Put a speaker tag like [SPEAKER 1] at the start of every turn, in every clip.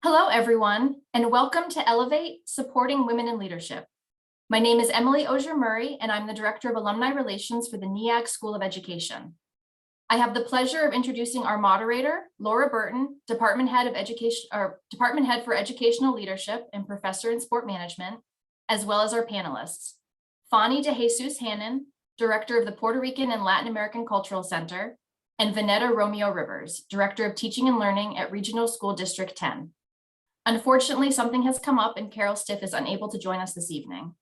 [SPEAKER 1] Hello, everyone, and welcome to ELLEvate, Supporting Women in Leadership. My name is Emily Osier-Murray, and I'm the Director of Alumni Relations for the NEAG School of Education. I have the pleasure of introducing our moderator, Laura Burton, Department Head for Educational Leadership and Professor in Sport Management, as well as our panelists. Fany Dejesus Hannon, Director of the Puerto Rican and Latin American Cultural Center, and Vanetta Romeo-Rivers, Director of Teaching and Learning at Regional School District 10. Unfortunately, something has come up and Carol Stiff is unable to join us this evening.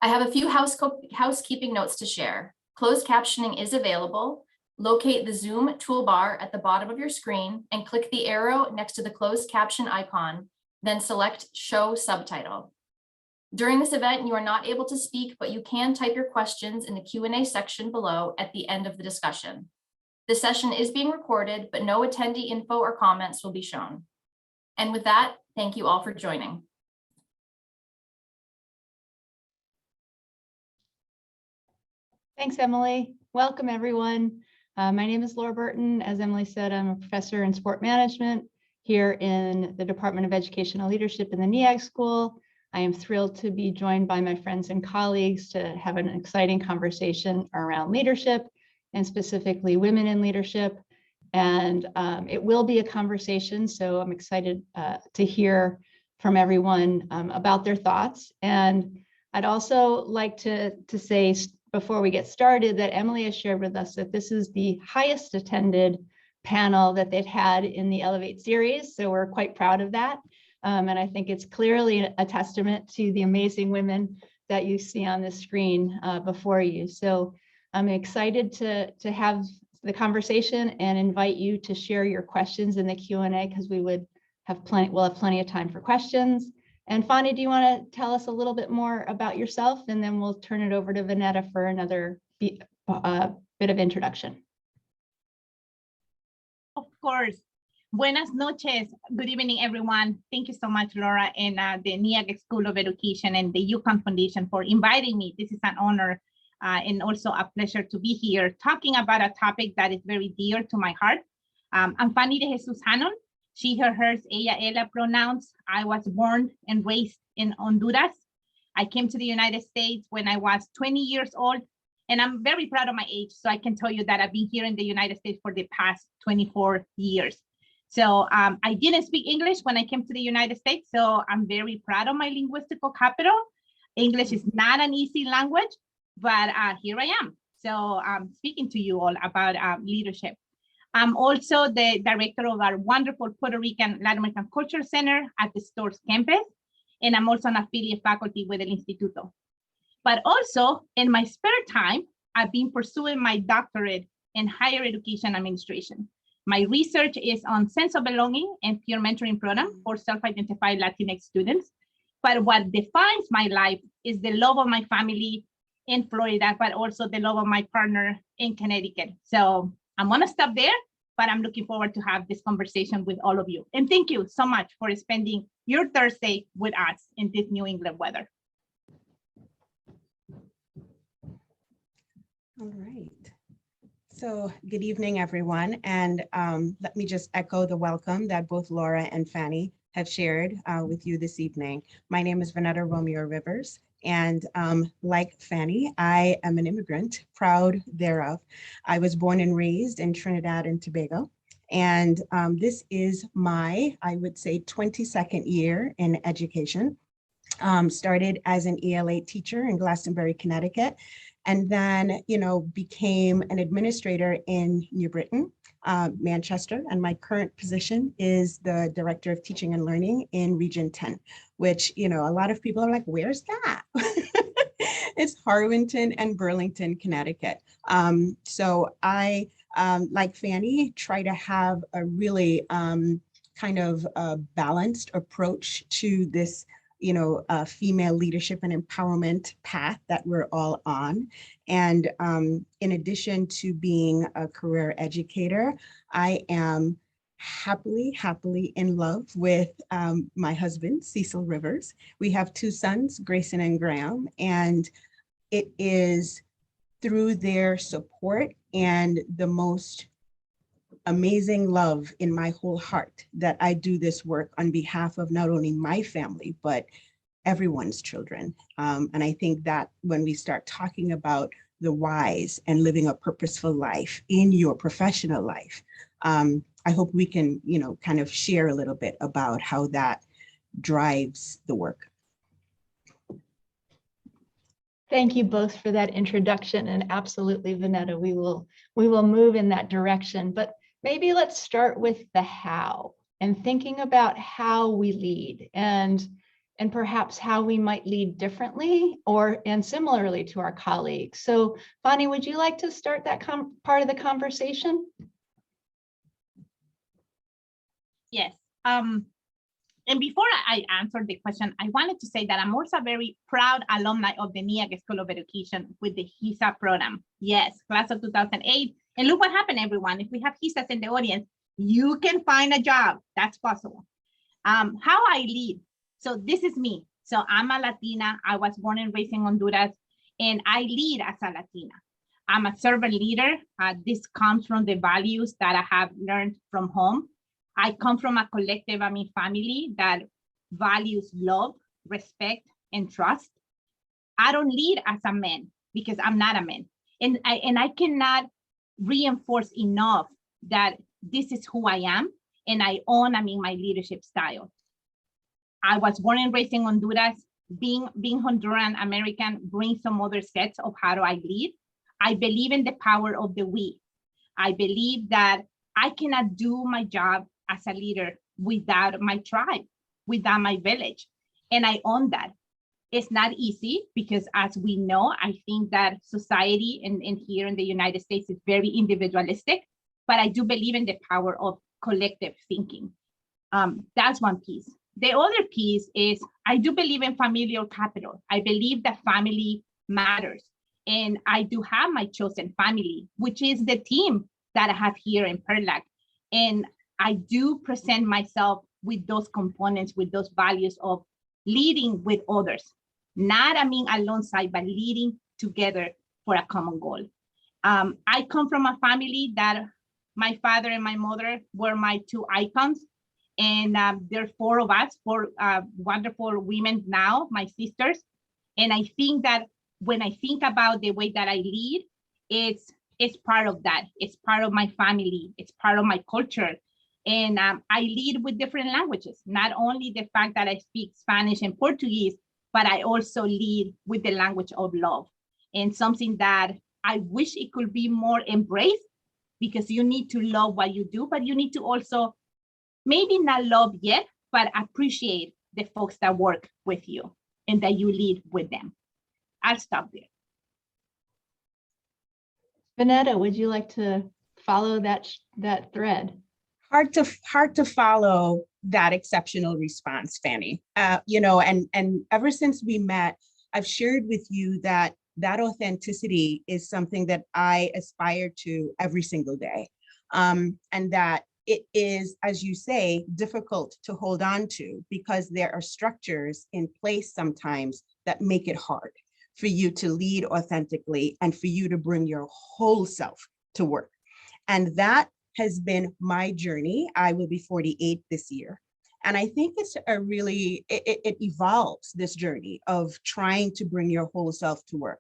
[SPEAKER 1] I have a few housekeeping notes to share. Closed captioning is available. Locate the Zoom toolbar at the bottom of your screen and click the arrow next to the closed caption icon, then select Show Subtitle. During this event, you are not able to speak, but you can type your questions in the Q&A section below at the end of the discussion. This session is being recorded, but no attendee info or comments will be shown. And with that, thank you all for joining.
[SPEAKER 2] Thanks, Emily. Welcome, everyone. My name is Laura Burton. As Emily said, I'm a professor in sport management here in the Department of Educational Leadership in the NEAG School. I am thrilled to be joined by my friends and colleagues to have an exciting conversation around leadership and specifically women in leadership. And it will be a conversation, so I'm excited to hear from everyone about their thoughts. And I'd also like to say before we get started that Emily has shared with us that this is the highest attended panel that they've had in the ELLEvate series, so we're quite proud of that. And I think it's clearly a testament to the amazing women that you see on the screen before you. So I'm excited to have the conversation and invite you to share your questions in the Q&A because we'll have plenty of time for questions. And Fany, do you want to tell us a little bit more about yourself, and then we'll turn it over to Vanetta for another bit of introduction.
[SPEAKER 3] Of course. Buenas noches. Good evening, everyone. Thank you so much, Laura, and the NEAG School of Education and the UConn Foundation for inviting me. This is an honor and also a pleasure to be here talking about a topic that is very dear to my heart. I'm Fany Dejesus Hannon. She, her, hers, ella, ella pronouns. I was born and raised in Honduras. I came to the United States when I was 20 years old, and I'm very proud of my age. So I can tell you that I've been here in the United States for the past 24 years. So I didn't speak English when I came to the United States. So I'm very proud of my linguistical capital. English is not an easy language, but here I am. So I'm speaking to you all about leadership. I'm also the director of our wonderful Puerto Rican Latin American Culture Center at the Stores campus. And I'm also an affiliate faculty with El Instituto. But also in my spare time, I've been pursuing my doctorate in higher education administration. My research is on sense of belonging and peer mentoring program for self-identified Latinx students. But what defines my life is the love of my family in Florida, but also the love of my partner in Connecticut. So I'm gonna stop there, but I'm looking forward to have this conversation with all of you. And thank you so much for spending your Thursday with us in this New England weather.
[SPEAKER 4] All right. So good evening, everyone. And let me just echo the welcome that both Laura and Fany have shared with you this evening. My name is Vanetta Romeo-Rivers. And like Fany, I am an immigrant, proud thereof. I was born and raised in Trinidad and Tobago. And this is my, I would say, 22nd year in education. Started as an ELLEvate teacher in Glastonbury, Connecticut, and then, became an administrator in New Britain, Manchester. And my current position is the Director of Teaching and Learning in Region 10, which, a lot of people are like, where's that? It's Harwinton and Burlington, Connecticut. So I, like Fany, try to have a really kind of balanced approach to this female leadership and empowerment path that we're all on. And in addition to being a career educator, I am happily in love with my husband, Cecil Rivers. We have two sons, Grayson and Graham, and it is through their support and the most amazing love in my whole heart that I do this work on behalf of not only my family, but everyone's children. And I think that when we start talking about the whys and living a purposeful life in your professional life, I hope we can, kind of share a little bit about how that drives the work.
[SPEAKER 2] Thank you both for that introduction, and absolutely, Vanetta, we will move in that direction. But maybe let's start with the how, and thinking about how we lead, and perhaps how we might lead differently and similarly to our colleagues. So, Fany, would you like to start that part of the conversation?
[SPEAKER 3] Yes. And before I answer the question, I wanted to say that I'm also a very proud alumni of the NEAG School of Education with the HISA program. Yes, class of 2008. And look what happened, everyone. If we have HISAs in the audience, you can find a job. That's possible. How I lead. So this is me. So I'm a Latina. I was born and raised in Honduras, and I lead as a Latina. I'm a servant leader. This comes from the values that I have learned from home. I come from a collective, family that values love, respect, and trust. I don't lead as a man because I'm not a man. And I cannot reinforce enough that this is who I am, and I own, my leadership style. I was born and raised in Honduras. Being Honduran American brings some other sets of how do I lead. I believe in the power of the we. I believe that I cannot do my job as a leader without my tribe, without my village. And I own that. It's not easy because, as we know, I think that society and here in the United States is very individualistic, but I do believe in the power of collective thinking. That's one piece. The other piece is I do believe in familial capital. I believe that family matters. And I do have my chosen family, which is the team that I have here in PERLAC. And I do present myself with those components, with those values of leading with others, not alongside, but leading together for a common goal. I come from a family that my father and my mother were my two icons. And there are four of us, four wonderful women now, my sisters. And I think that when I think about the way that I lead, it's part of that. It's part of my family. It's part of my culture. And I lead with different languages, not only the fact that I speak Spanish and Portuguese, but I also lead with the language of love, and something that I wish it could be more embraced, because you need to love what you do, but you need to also maybe not love yet, but appreciate the folks that work with you and that you lead with them. I'll stop there.
[SPEAKER 2] Vanetta, would you like to follow that thread?
[SPEAKER 4] Hard to follow that exceptional response, Fany. And ever since we met, I've shared with you that authenticity is something that I aspire to every single day. And that it is, as you say, difficult to hold on to because there are structures in place sometimes that make it hard for you to lead authentically and for you to bring your whole self to work. And that has been my journey. I will be 48 this year. And I think it's it evolves, this journey of trying to bring your whole self to work.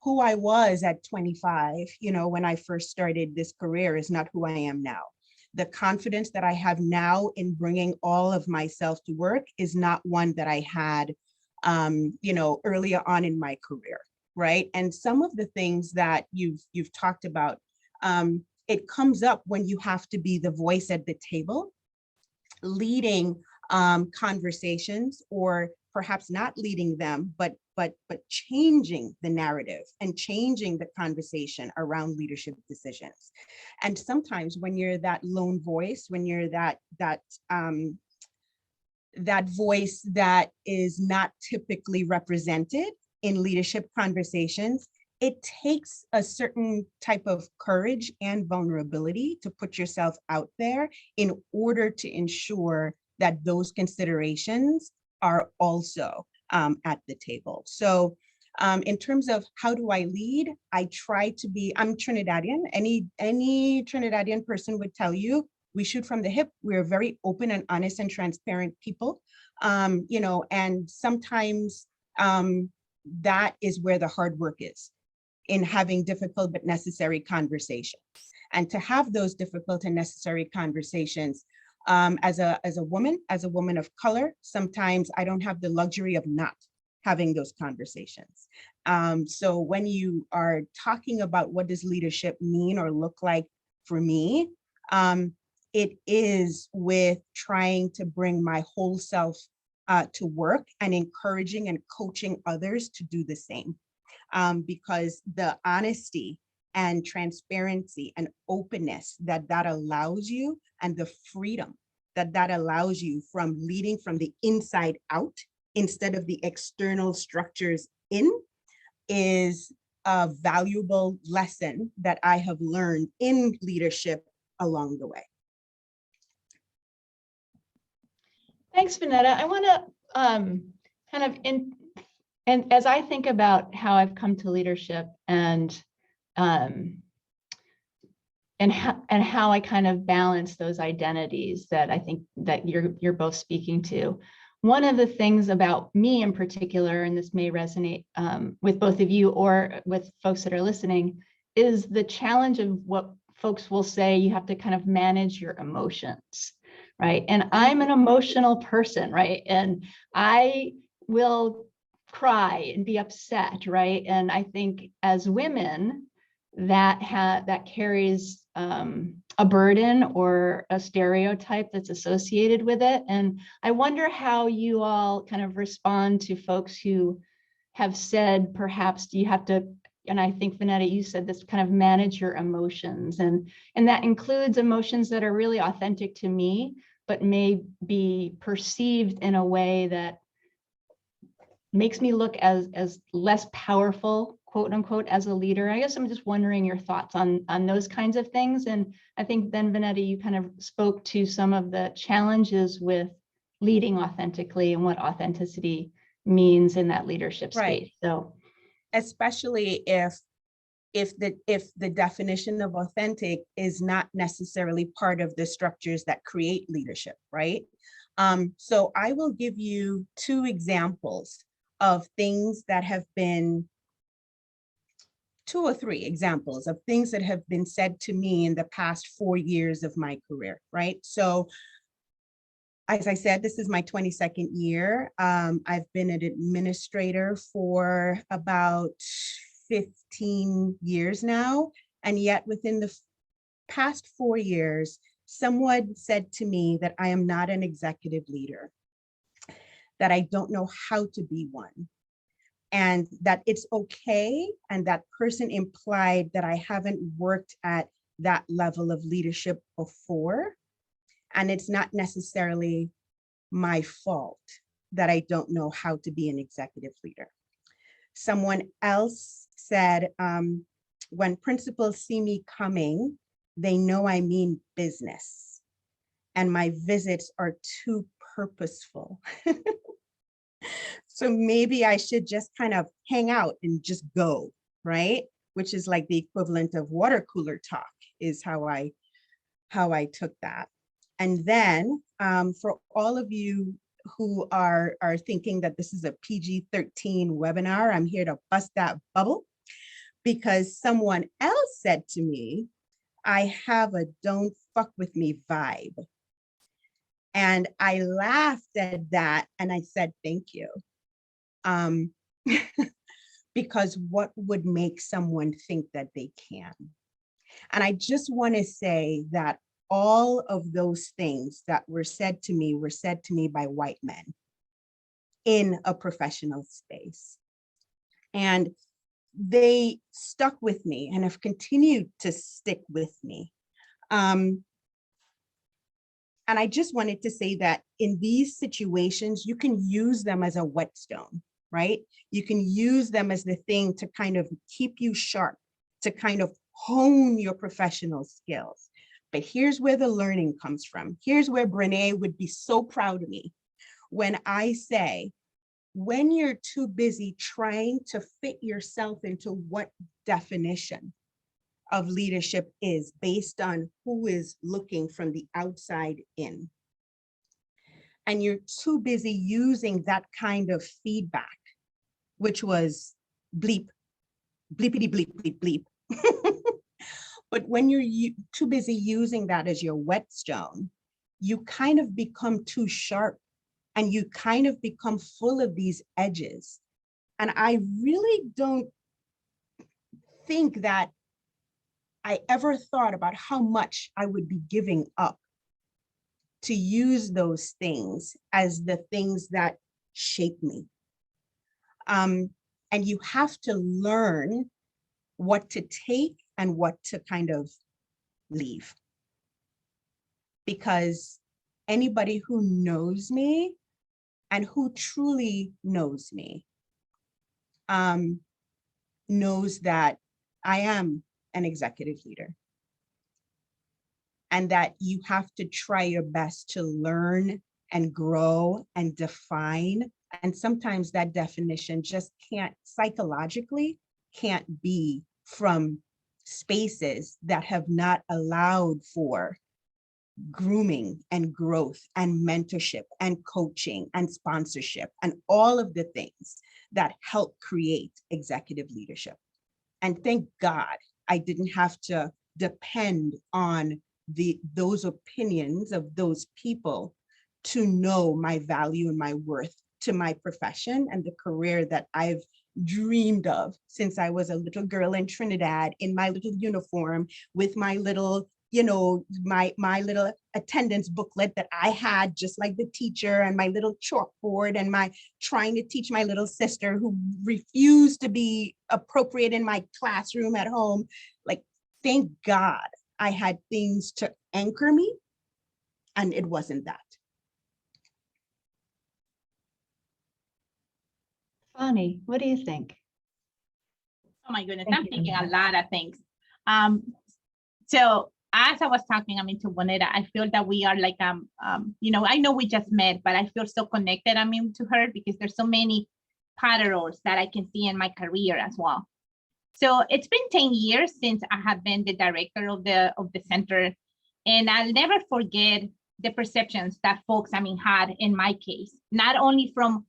[SPEAKER 4] Who I was at 25, when I first started this career is not who I am now. The confidence that I have now in bringing all of myself to work is not one that I had, earlier on in my career, right? And some of the things that you've talked about, it comes up when you have to be the voice at the table, leading conversations, or perhaps not leading them, but changing the narrative and changing the conversation around leadership decisions. And sometimes when you're that lone voice, when you're that voice that is not typically represented in leadership conversations, it takes a certain type of courage and vulnerability to put yourself out there in order to ensure that those considerations are also at the table. So In terms of how do I lead, I try to be, I'm Trinidadian. Any Trinidadian person would tell you, we shoot from the hip. We're very open and honest and transparent people, you know, and sometimes that is where the hard work is, in having difficult but necessary conversations. And to have those difficult and necessary conversations as a woman of color, sometimes I don't have the luxury of not having those conversations. So when you are talking about what does leadership mean or look like for me, it is with trying to bring my whole self to work and encouraging and coaching others to do the same. Because the honesty and transparency and openness that allows you, and the freedom that allows you from leading from the inside out instead of the external structures in, is a valuable lesson that I have learned in leadership along the way.
[SPEAKER 2] Thanks, Vanetta. I want to and as I think about how I've come to leadership and how I kind of balance those identities that I think that you're both speaking to. One of the things about me in particular, and this may resonate with both of you or with folks that are listening, is the challenge of what folks will say you have to kind of manage your emotions, right? And I'm an emotional person, right? And I will cry and be upset, right? And I think as women, that carries a burden or a stereotype that's associated with it. And I wonder how you all kind of respond to folks who have said, perhaps you have to, and I think Vanetta, you said this, kind of manage your emotions. And that includes emotions that are really authentic to me, but may be perceived in a way that makes me look as less powerful, quote unquote, as a leader. I guess I'm just wondering your thoughts on those kinds of things. And I think then, Vanetta, you kind of spoke to some of the challenges with leading authentically and what authenticity means in that leadership space.
[SPEAKER 4] Right.
[SPEAKER 2] So,
[SPEAKER 4] especially if the definition of authentic is not necessarily part of the structures that create leadership, right? So I will give you two examples of things that have been, two or three examples of things that have been said to me in the past 4 years of my career, right? So as I said, this is my 22nd year. I've been an administrator for about 15 years now. And yet within the past 4 years, someone said to me that I am not an executive leader, that I don't know how to be one, and that it's okay. And that person implied that I haven't worked at that level of leadership before. And it's not necessarily my fault that I don't know how to be an executive leader. Someone else said, when principals see me coming, they know I mean business, and my visits are too purposeful. So maybe I should just kind of hang out and just go, right? Which is like the equivalent of water cooler talk, is how I took that. And then for all of you who are thinking that this is a PG-13 webinar, I'm here to bust that bubble, because someone else said to me, I have a don't fuck with me vibe. And I laughed at that and I said, thank you. Because what would make someone think that they can? And I just want to say that all of those things that were said to me by white men in a professional space. And they stuck with me and have continued to stick with me. And I just wanted to say that in these situations, you can use them as a whetstone, right? You can use them as the thing to kind of keep you sharp, to kind of hone your professional skills. But here's where the learning comes from. Here's where Brene would be so proud of me when I say when you're too busy trying to fit yourself into what definition of leadership is based on who is looking from the outside in, and you're too busy using that kind of feedback, which was bleep, bleepity bleep, bleep, bleep. But when you're too busy using that as your whetstone, you kind of become too sharp and you kind of become full of these edges. And I really don't think that I ever thought about how much I would be giving up to use those things as the things that shape me. And you have to learn what to take and what to kind of leave. Because anybody who knows me and who truly knows me knows that I am an executive leader, and that you have to try your best to learn and grow and define. And sometimes that definition just psychologically can't be from spaces that have not allowed for grooming and growth and mentorship and coaching and sponsorship and all of the things that help create executive leadership. And thank God I didn't have to depend on those opinions of those people to know my value and my worth to my profession and the career that I've dreamed of since I was a little girl in Trinidad in my little uniform with my little, my little attendance booklet that I had just like the teacher, and my little chalkboard, and my trying to teach my little sister who refused to be appropriate in my classroom at home. Like, thank God I had things to anchor me, and it wasn't that.
[SPEAKER 2] Fany, what do you think?
[SPEAKER 3] Oh my goodness,
[SPEAKER 2] Thank
[SPEAKER 3] I'm
[SPEAKER 2] you.
[SPEAKER 3] thinking a lot of things. So as I was talking, to Vonetta, I feel that we are like, I know we just met, but I feel so connected, to her, because there's so many parallels that I can see in my career as well. So it's been 10 years since I have been the director of the center, and I'll never forget the perceptions that folks, had in my case, not only from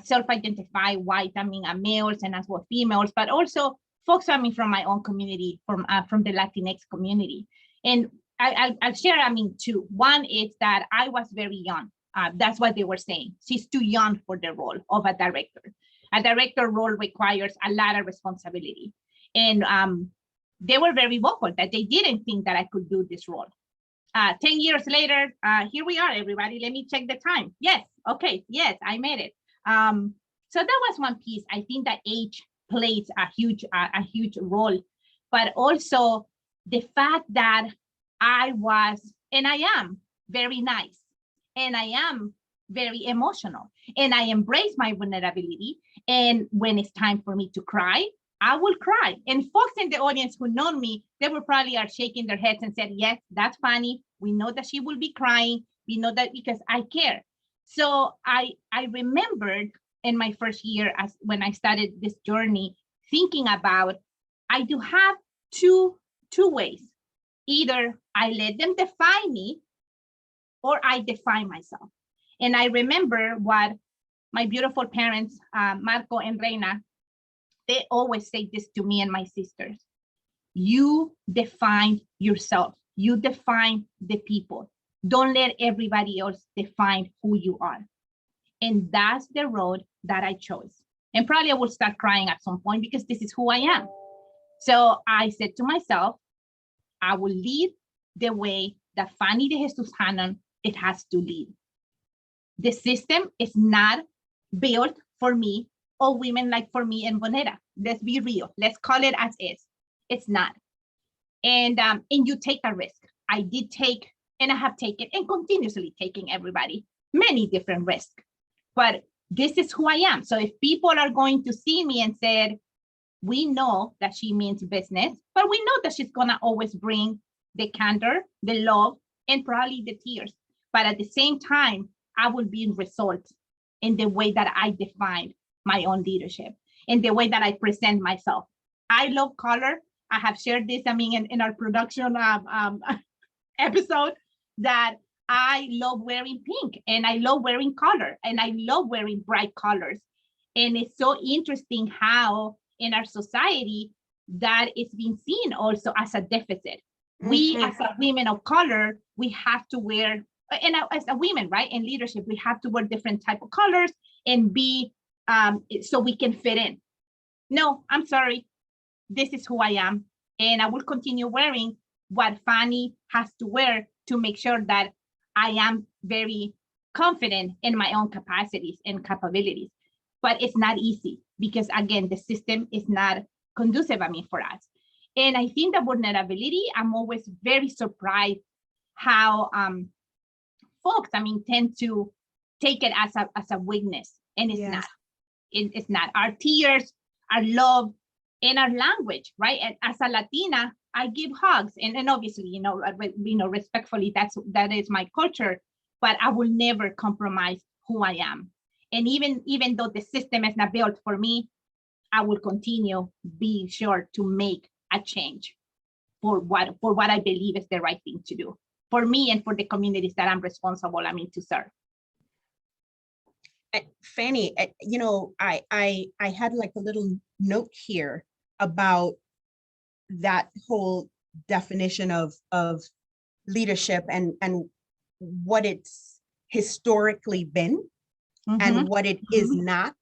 [SPEAKER 3] self-identified white, males and as well females, but also folks, from my own community, from the Latinx community. And I'll share, two. One is that I was very young. That's what they were saying. She's too young for the role of a director. A director role requires a lot of responsibility. And they were very vocal that they didn't think that I could do this role. 10 years later, here we are, everybody. Let me check the time. Yes, okay, yes, I made it. So that was one piece. I think that age plays a huge role, but also the fact that I was, and I am, very nice, and I am very emotional, and I embrace my vulnerability. And when it's time for me to cry, I will cry. And folks in the audience who know me, they will probably are shaking their heads and said, yes, that's Fany. We know that she will be crying. We know that because I care. So I remembered in my first year, when I started this journey, thinking about, I do have two ways. Either I let them define me, or I define myself. And I remember what my beautiful parents, Marco and Reina, they always say this to me and my sisters. You define yourself. You define the people. Don't let everybody else define who you are. And that's the road that I chose. And probably I will start crying at some point because this is who I am. So I said to myself, I will lead the way that Fany Dejesus Hannon, it has to lead. The system is not built for me or women like for me and Vonetta. Let's be real. Let's call it as is. It's not. And you take a risk. I did take, and I have taken, and continuously taking, everybody, many different risks. But this is who I am. So if people are going to see me and said, we know that she means business, but we know that she's gonna always bring the candor, the love, and probably the tears. But at the same time, I will be in results in the way that I define my own leadership, in the way that I present myself. I love color. I have shared this, in our production episode, that I love wearing pink and I love wearing color and I love wearing bright colors. And it's so interesting how in our society that is being seen also as a deficit. We as a women of color, we have to wear, and as a women, right, in leadership, we have to wear different type of colors and be, so we can fit in. No, I'm sorry. This is who I am. And I will continue wearing what Fany has to wear to make sure that I am very confident in my own capacities and capabilities. But it's not easy because, again, the system is not conducive, for us. And I think the vulnerability, I'm always very surprised how folks, tend to take it as a weakness, and it's not. It's not. Our tears, our love, and our language, right? And as a Latina, I give hugs, and obviously, respectfully, that is my culture. But I will never compromise who I am. And even though the system is not built for me, I will continue being sure to make a change for what I believe is the right thing to do for me and for the communities that I'm responsible, to serve.
[SPEAKER 4] Fany, I had like a little note here about that whole definition of leadership and what it's historically been and what it is not,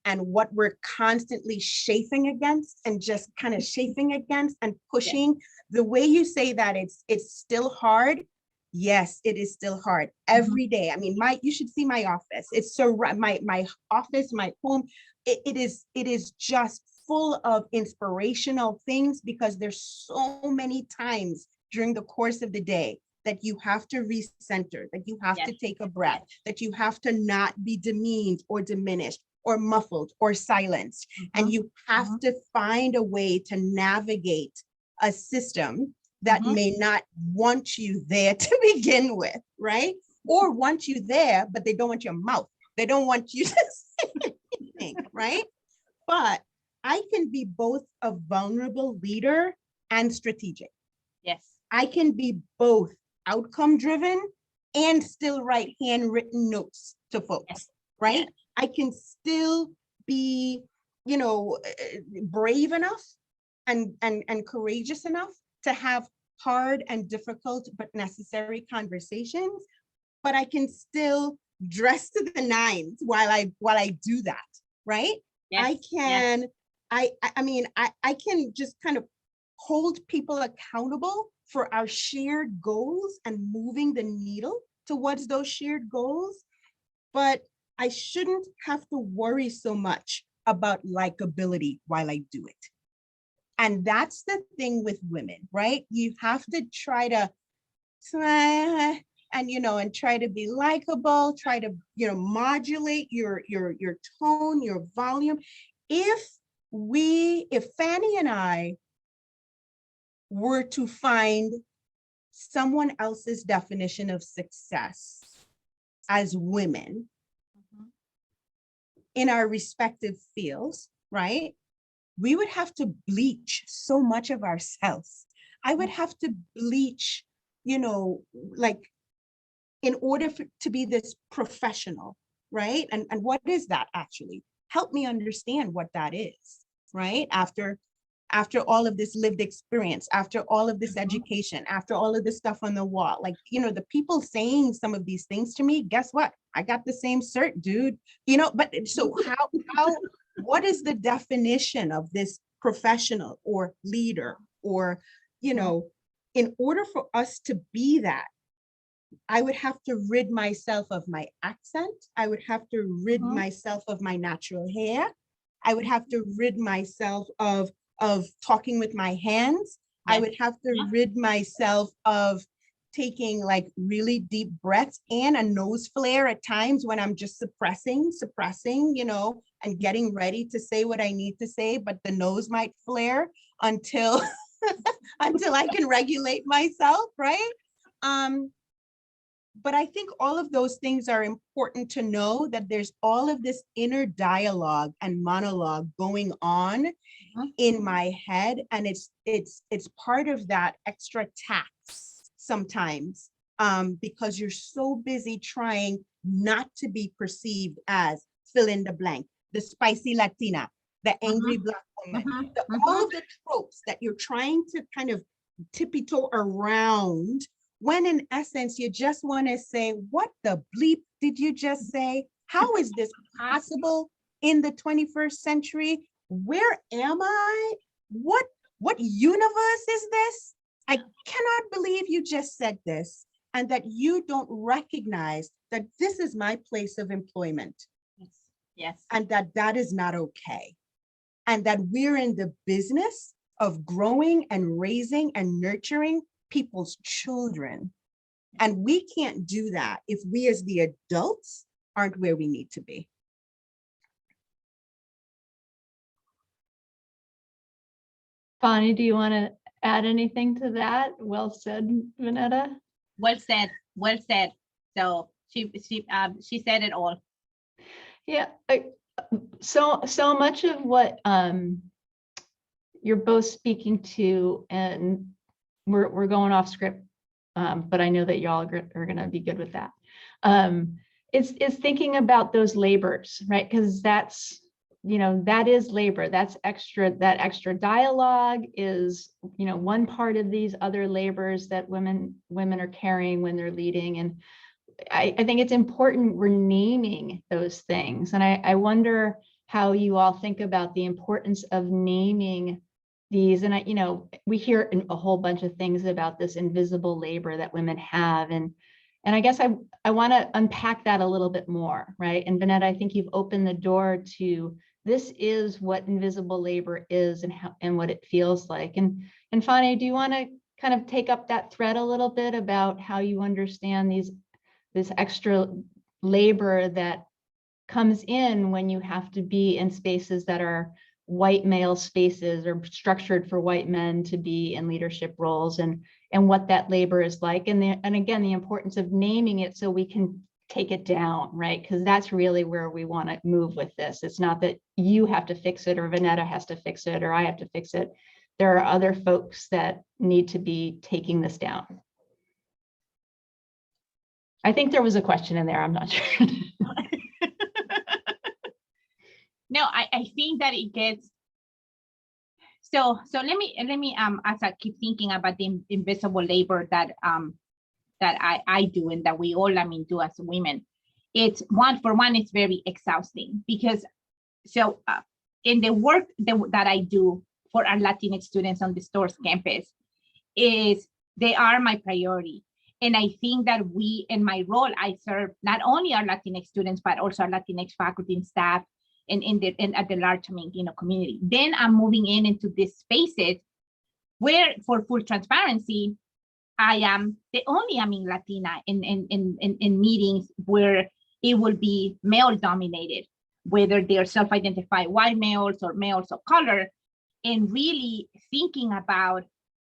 [SPEAKER 4] and what we're constantly chafing against and just kind of chafing against and pushing. The way you say that it's still hard. Yes, it is still hard every day. You should see my office. It's so my office, my home. It is just full of inspirational things, because there's so many times during the course of the day that you have to recenter, that you have to take a breath, that you have to not be demeaned or diminished or muffled or silenced. And you have to find a way to navigate a system that may not want you there to begin with, right? Or want you there, but they don't want your mouth. They don't want you to say anything, right? But I can be both a vulnerable leader and strategic.
[SPEAKER 3] Yes.
[SPEAKER 4] I can be both outcome driven and still write handwritten notes to folks, right? Yes. I can still be, brave enough and courageous enough to have hard and difficult but necessary conversations, but I can still dress to the nines while I do that, right? Yes. I can, yes. I can just kind of hold people accountable for our shared goals and moving the needle towards those shared goals, but I shouldn't have to worry so much about likability while I do it. And that's the thing with women, right? You have to try to, and try to be likable, try to, modulate your tone, your volume. If Fany and I were to find someone else's definition of success as women in our respective fields, right? We would have to bleach so much of ourselves. I would have to bleach, in order to be this professional, right? And what is that actually? Help me understand what that is, right? After all of this lived experience, after all of this education, after all of this stuff on the wall, the people saying some of these things to me, guess what? I got the same cert, dude, but so how, what is the definition of this professional or leader or, in order for us to be that, I would have to rid myself of my accent. I would have to rid myself of my natural hair. I would have to rid myself of talking with my hands. Yes. I would have to rid myself of taking really deep breaths and a nose flare at times when I'm just suppressing, and getting ready to say what I need to say, but the nose might flare until until I can regulate myself, right? But I think all of those things are important to know, that there's all of this inner dialogue and monologue going on in my head. And it's part of that extra tax sometimes, because you're so busy trying not to be perceived as fill in the blank, the spicy Latina, the angry Black woman, all of the tropes that you're trying to kind of tippy-toe around, when in essence, you just want to say, what the bleep did you just say? How is this possible in the 21st century? Where am I? What universe is this? I cannot believe you just said this, and that you don't recognize that this is my place of employment.
[SPEAKER 3] Yes.
[SPEAKER 4] And that is not okay. And that we're in the business of growing and raising and nurturing people's children. And we can't do that if we as the adults aren't where we need to be.
[SPEAKER 2] Fany, do you want to add anything to that? Well said, Vanetta.
[SPEAKER 3] Well said. Well said. So she said it all.
[SPEAKER 2] Yeah. So much of what you're both speaking to, and we're going off script, but I know that y'all are going to be good with that. It's thinking about those labors, right? Because that's, that is labor. That's extra. That extra dialogue is, one part of these other labors that women are carrying when they're leading. And I think it's important we're naming those things. And I wonder how you all think about the importance of naming these. And we hear a whole bunch of things about this invisible labor that women have. And I guess I want to unpack that a little bit more, right? And Vanetta, I think you've opened the door to, this is what invisible labor is and what it feels like. And Fany, do you want to kind of take up that thread a little bit about how you understand this extra labor that comes in when you have to be in spaces that are white male spaces or structured for white men to be in leadership roles, and what that labor is like, and again, the importance of naming it so we can take it down, right? Because that's really where we want to move with this. It's not that you have to fix it or Vanetta has to fix it or I have to fix it. There are other folks that need to be taking this down. I think there was a question in there. I'm not sure.
[SPEAKER 3] No, I think that it gets, so let me as I keep thinking about the invisible labor that I do and that we all do as women. It's it's very exhausting, because in the work that I do for our Latinx students on the STORS campus, they are my priority. And I think that in my role, I serve not only our Latinx students, but also our Latinx faculty and staff and at the large community. Then I'm moving into these spaces where, for full transparency, I am the only Latina in meetings where it will be male dominated, whether they're self-identified white males or males of color, and really thinking about,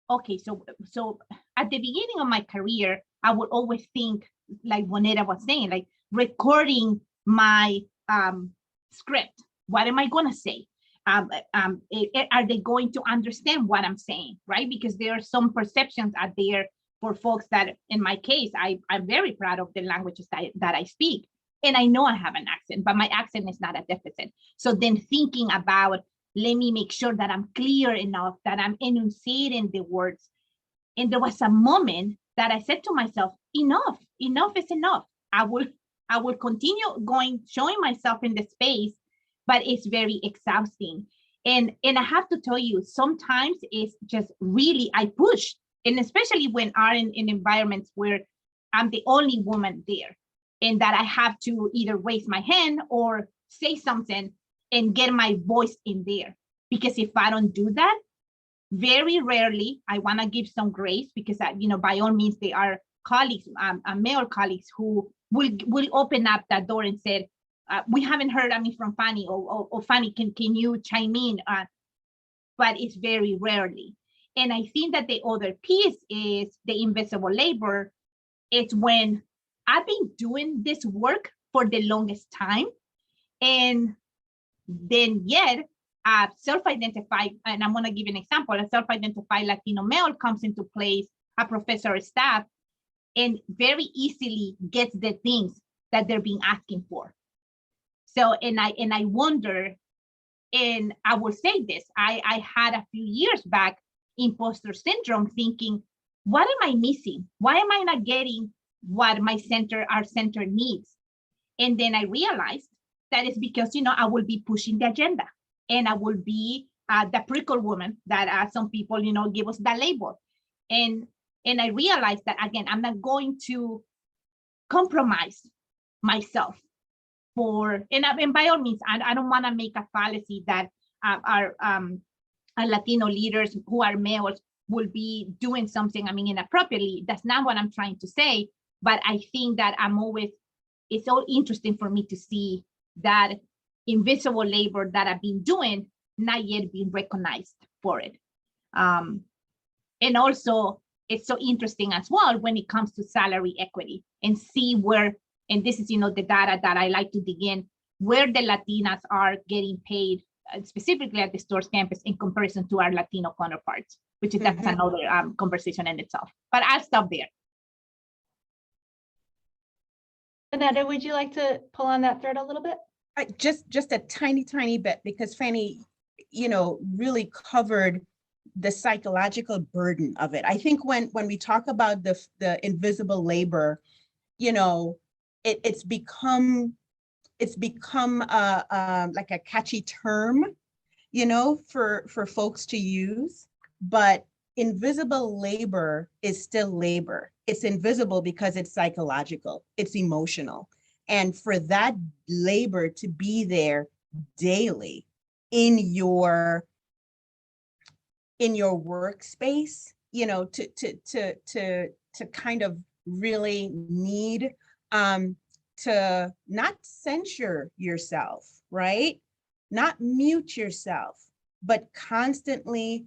[SPEAKER 3] okay, so at the beginning of my career, I would always think, like Vonetta was saying, like recording my script. What am I going to say? Are they going to understand what I'm saying, right? Because there are some perceptions out there for folks that, in my case, I'm very proud of the languages that I speak. And I know I have an accent, but my accent is not a deficit. So then thinking about, let me make sure that I'm clear enough, that I'm enunciating the words. And there was a moment that I said to myself, enough is enough. I will continue showing myself in the space, but it's very exhausting. And I have to tell you, sometimes it's just really, I push, and especially when I'm in environments where I'm the only woman there, and that I have to either raise my hand or say something and get my voice in there. Because if I don't do that, very rarely, I want to give some grace, because by all means, they are colleagues, male colleagues, who will open up that door and say, we haven't heard from Fany, or Fany, can you chime in? But it's very rarely. And I think that the other piece is the invisible labor. It's when I've been doing this work for the longest time. And then yet, self-identified, and I'm going to give an example, a self-identified Latino male comes into place, a professor or staff, and very easily gets the things that they're being asking for. So, and I wonder, and I will say this, I had a few years back imposter syndrome, thinking, what am I missing? Why am I not getting what our center needs? And then I realized that it's because, I will be pushing the agenda, and I will be the prickle woman that some people, give us that label. And I realized that, again, I'm not going to compromise myself and by all means, I don't want to make a fallacy that our Latino leaders who are males will be doing something, inappropriately. That's not what I'm trying to say. But I think that it's so interesting for me to see that invisible labor that I've been doing, not yet being recognized for it. And also, it's so interesting as well when it comes to salary equity, and see where, and this is, the data that I like to dig in, where the Latinas are getting paid, specifically at the STORES campus, in comparison to our Latino counterparts, which is that's another conversation in itself. But I'll stop there.
[SPEAKER 2] Vanetta, would you like to pull on that thread a little bit?
[SPEAKER 4] Just a tiny bit, because Fany, really covered the psychological burden of it. I think when we talk about the invisible labor, it's become like a catchy term, for folks to use. But invisible labor is still labor. It's invisible because it's psychological, it's emotional. And for that labor to be there daily in your workspace, to kind of really need to not censure yourself, right? Not mute yourself, but constantly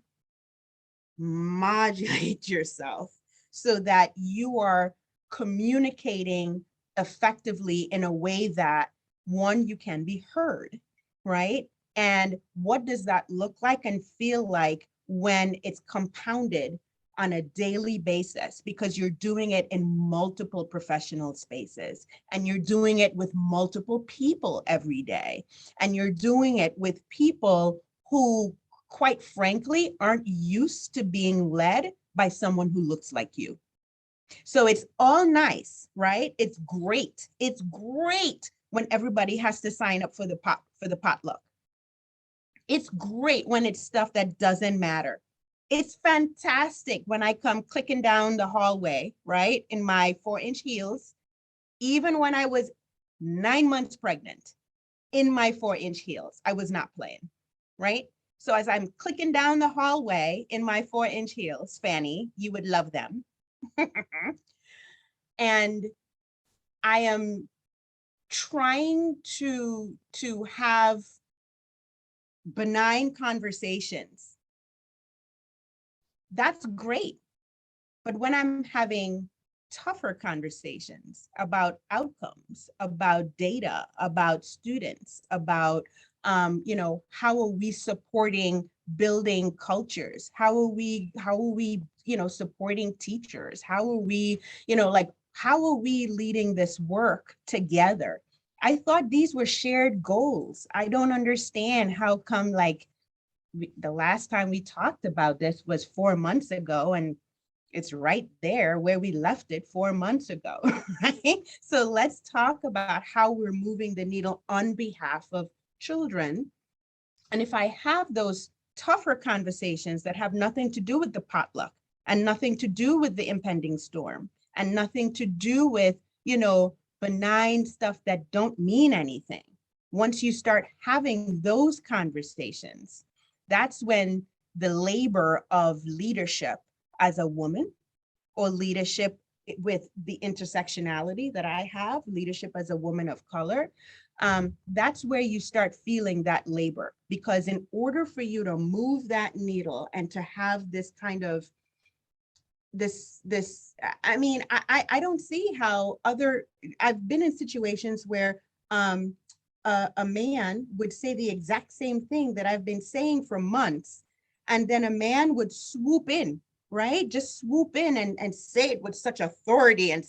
[SPEAKER 4] modulate yourself so that you are communicating effectively in a way that, one, you can be heard, right? And what does that look like and feel like when it's compounded on a daily basis, because you're doing it in multiple professional spaces, and you're doing it with multiple people every day, and you're doing it with people who, quite frankly, aren't used to being led by someone who looks like you. So it's all nice, right? It's great. It's great when everybody has to sign up for the potluck. It's great when it's stuff that doesn't matter. It's fantastic when I come clicking down the hallway, right, in my 4-inch heels, even when I was 9 months pregnant, in my 4-inch heels. I was not playing, right? So as I'm clicking down the hallway in my 4-inch heels, Fany, you would love them. And I am trying to have benign conversations. That's great. But when I'm having tougher conversations about outcomes, about data, about students, about how are we supporting building cultures? How are we supporting teachers? How are we, how are we leading this work together? I thought these were shared goals. I don't understand how come, the last time we talked about this was 4 months ago, and it's right there where we left it 4 months ago, right? So let's talk about how we're moving the needle on behalf of children. And if I have those tougher conversations that have nothing to do with the potluck, and nothing to do with the impending storm, and nothing to do with, benign stuff that don't mean anything. Once you start having those conversations, that's when the labor of leadership as a woman, or leadership with the intersectionality that I have, leadership as a woman of color, that's where you start feeling that labor. Because in order for you to move that needle and to have this kind of I mean, I don't see how I've been in situations where a man would say the exact same thing that I've been saying for months, and then a man would swoop in, right? Just swoop in and say it with such authority and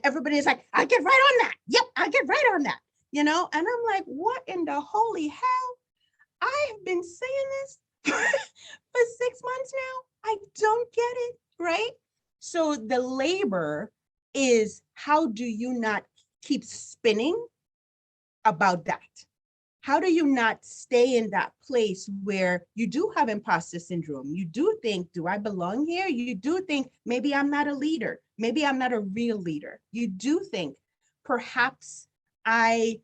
[SPEAKER 4] everybody's like, I get right on that. Yep, I get right on that, and I'm like, what in the holy hell? I have been saying this for 6 months now. I don't get it, right? So the labor is, how do you not keep spinning about that? How do you not stay in that place where you do have imposter syndrome? You do think, do I belong here? You do think, maybe I'm not a leader. Maybe I'm not a real leader. You do think, perhaps I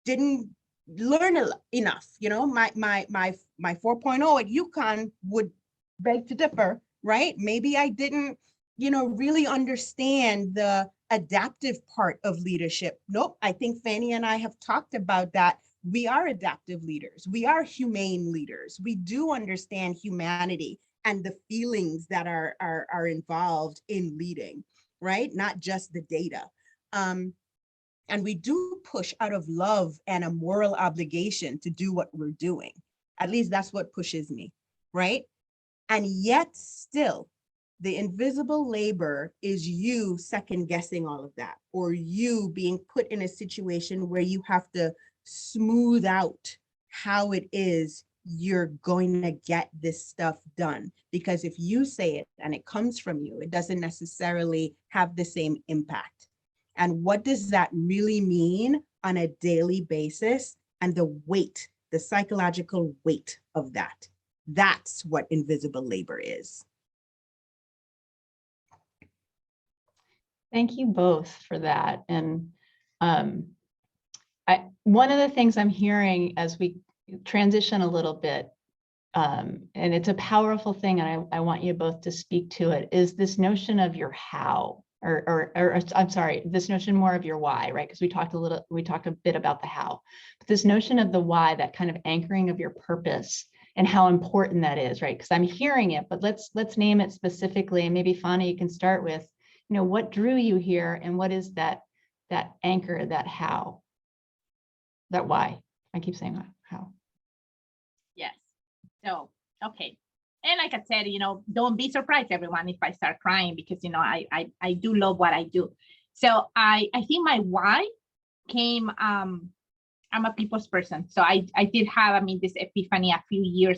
[SPEAKER 4] didn't learn enough. My 4.0 at UConn would beg to differ, right? Maybe I didn't, really understand the adaptive part of leadership. Nope, I think Fany and I have talked about that. We are adaptive leaders. We are humane leaders. We do understand humanity and the feelings that are involved in leading, right? Not just the data. And we do push out of love and a moral obligation to do what we're doing. At least that's what pushes me, right? And yet still, the invisible labor is you second guessing all of that, or you being put in a situation where you have to smooth out how it is you're going to get this stuff done. Because if you say it and it comes from you, it doesn't necessarily have the same impact. And what does that really mean on a daily basis? And the weight, the psychological weight of that. That's what invisible labor is.
[SPEAKER 2] Thank you both for that. And one of the things I'm hearing as we transition a little bit, and it's a powerful thing, and I want you both to speak to it, is this notion of your how, or I'm sorry, this notion more of your why, right? Because we talked a bit about the how, but this notion of the why, that kind of anchoring of your purpose and how important that is, right? Because I'm hearing it, but let's name it specifically, and maybe Fany, you can start with, what drew you here, and what is that anchor, that how, that why? I keep saying that, how.
[SPEAKER 3] Yes. So, okay. And like I said, don't be surprised, everyone, if I start crying, because, I do love what I do. So I think my why came, I'm a people's person. So I did have, this epiphany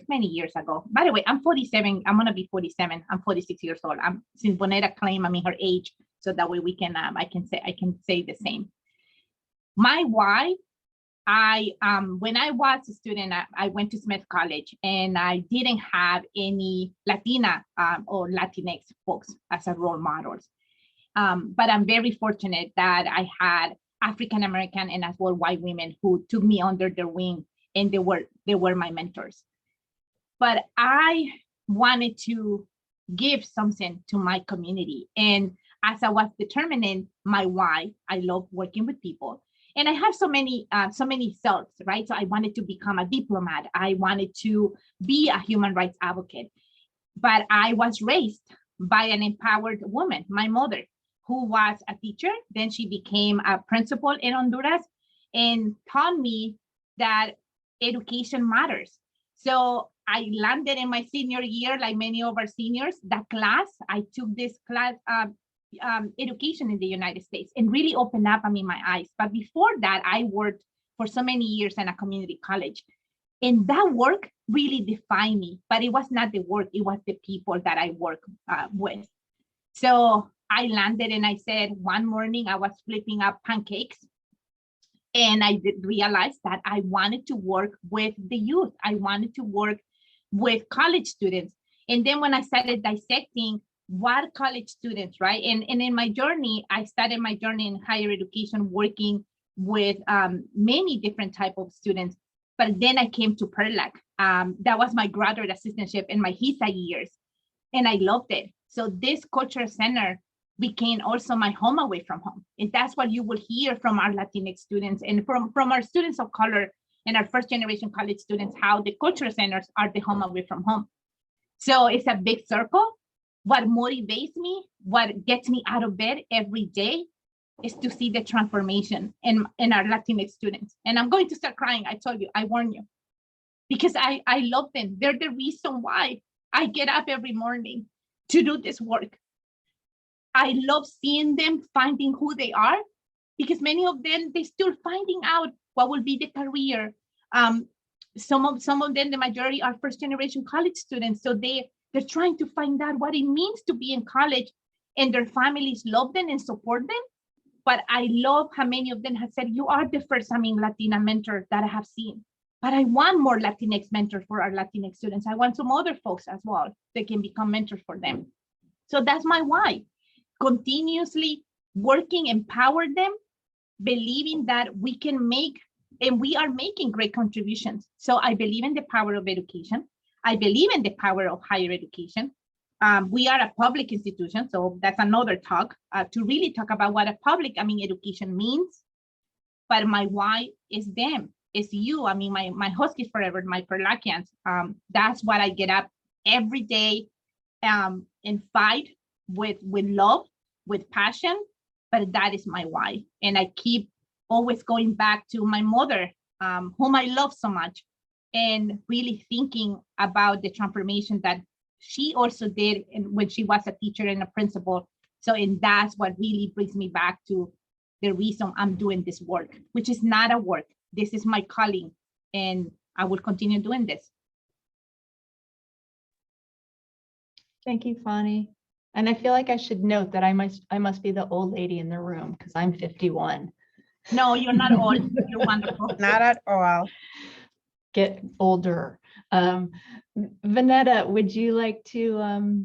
[SPEAKER 3] many years ago. By the way, I'm 47. I'm going to be 47. I'm 46 years old. Since Vonetta claimed, her age. So that way we can, I can say the same. My why, when I was a student, I went to Smith College, and I didn't have any Latina or Latinx folks as a role models. But I'm very fortunate that I had African-American and as well white women who took me under their wing, and they were my mentors. But I wanted to give something to my community. And as I was determining my why, I love working with people. And I have so many selves, right? So I wanted to become a diplomat. I wanted to be a human rights advocate. But I was raised by an empowered woman, my mother, who was a teacher. Then she became a principal in Honduras and taught me that education matters. So I landed in my senior year, like many of our seniors, I took this class, education in the United States, and really opened up my eyes. But before that, I worked for so many years in a community college. And that work really defined me, but it was not the work, it was the people that I work with. So I landed and I said, one morning I was flipping up pancakes, and I did realize that I wanted to work with the youth. I wanted to work with college students. And then when I started dissecting what college students, right? And in my journey, I started my journey in higher education, working with many different type of students. But then I came to PERLAC. That was my graduate assistantship in my HISA years, and I loved it. So this cultural center became also my home away from home. And that's what you will hear from our Latinx students and from our students of color and our first generation college students, how the cultural centers are the home away from home. So it's a big circle. what motivates me, what gets me out of bed every day is to see the transformation in our Latinx students. And I'm going to start crying. I told you, I warn you, because I love them. They're the reason why I get up every morning to do this work. I love seeing them finding who they are, because many of them, they're still finding out what will be the career. Some of them, the majority are first generation college students. So they're trying to find out what it means to be in college, and their families love them and support them. But I love how many of them have said, you are the first Latina mentor that I have seen. But I want more Latinx mentors for our Latinx students. I want some other folks as well that can become mentors for them. So that's my why. Continuously working, empower them, believing that we can make, and we are making great contributions. So I believe in the power of education. I believe in the power of higher education. We are a public institution, so that's another talk to really talk about what a public, education means. But my why is them, is you. My Huskies forever, my Perlakians. That's what I get up every day and fight with love, with passion. But that is my why, and I keep always going back to my mother, whom I love so much, and really thinking about the transformation that she also did when she was a teacher and a principal. So, and that's what really brings me back to the reason I'm doing this work, which is not a work. This is my calling, and I will continue doing this.
[SPEAKER 2] Thank you, Fany. And I feel like I should note that I must be the old lady in the room because I'm 51.
[SPEAKER 3] No, you're not old. You're wonderful.
[SPEAKER 4] Not at all.
[SPEAKER 2] Get older. Vanetta, would you like to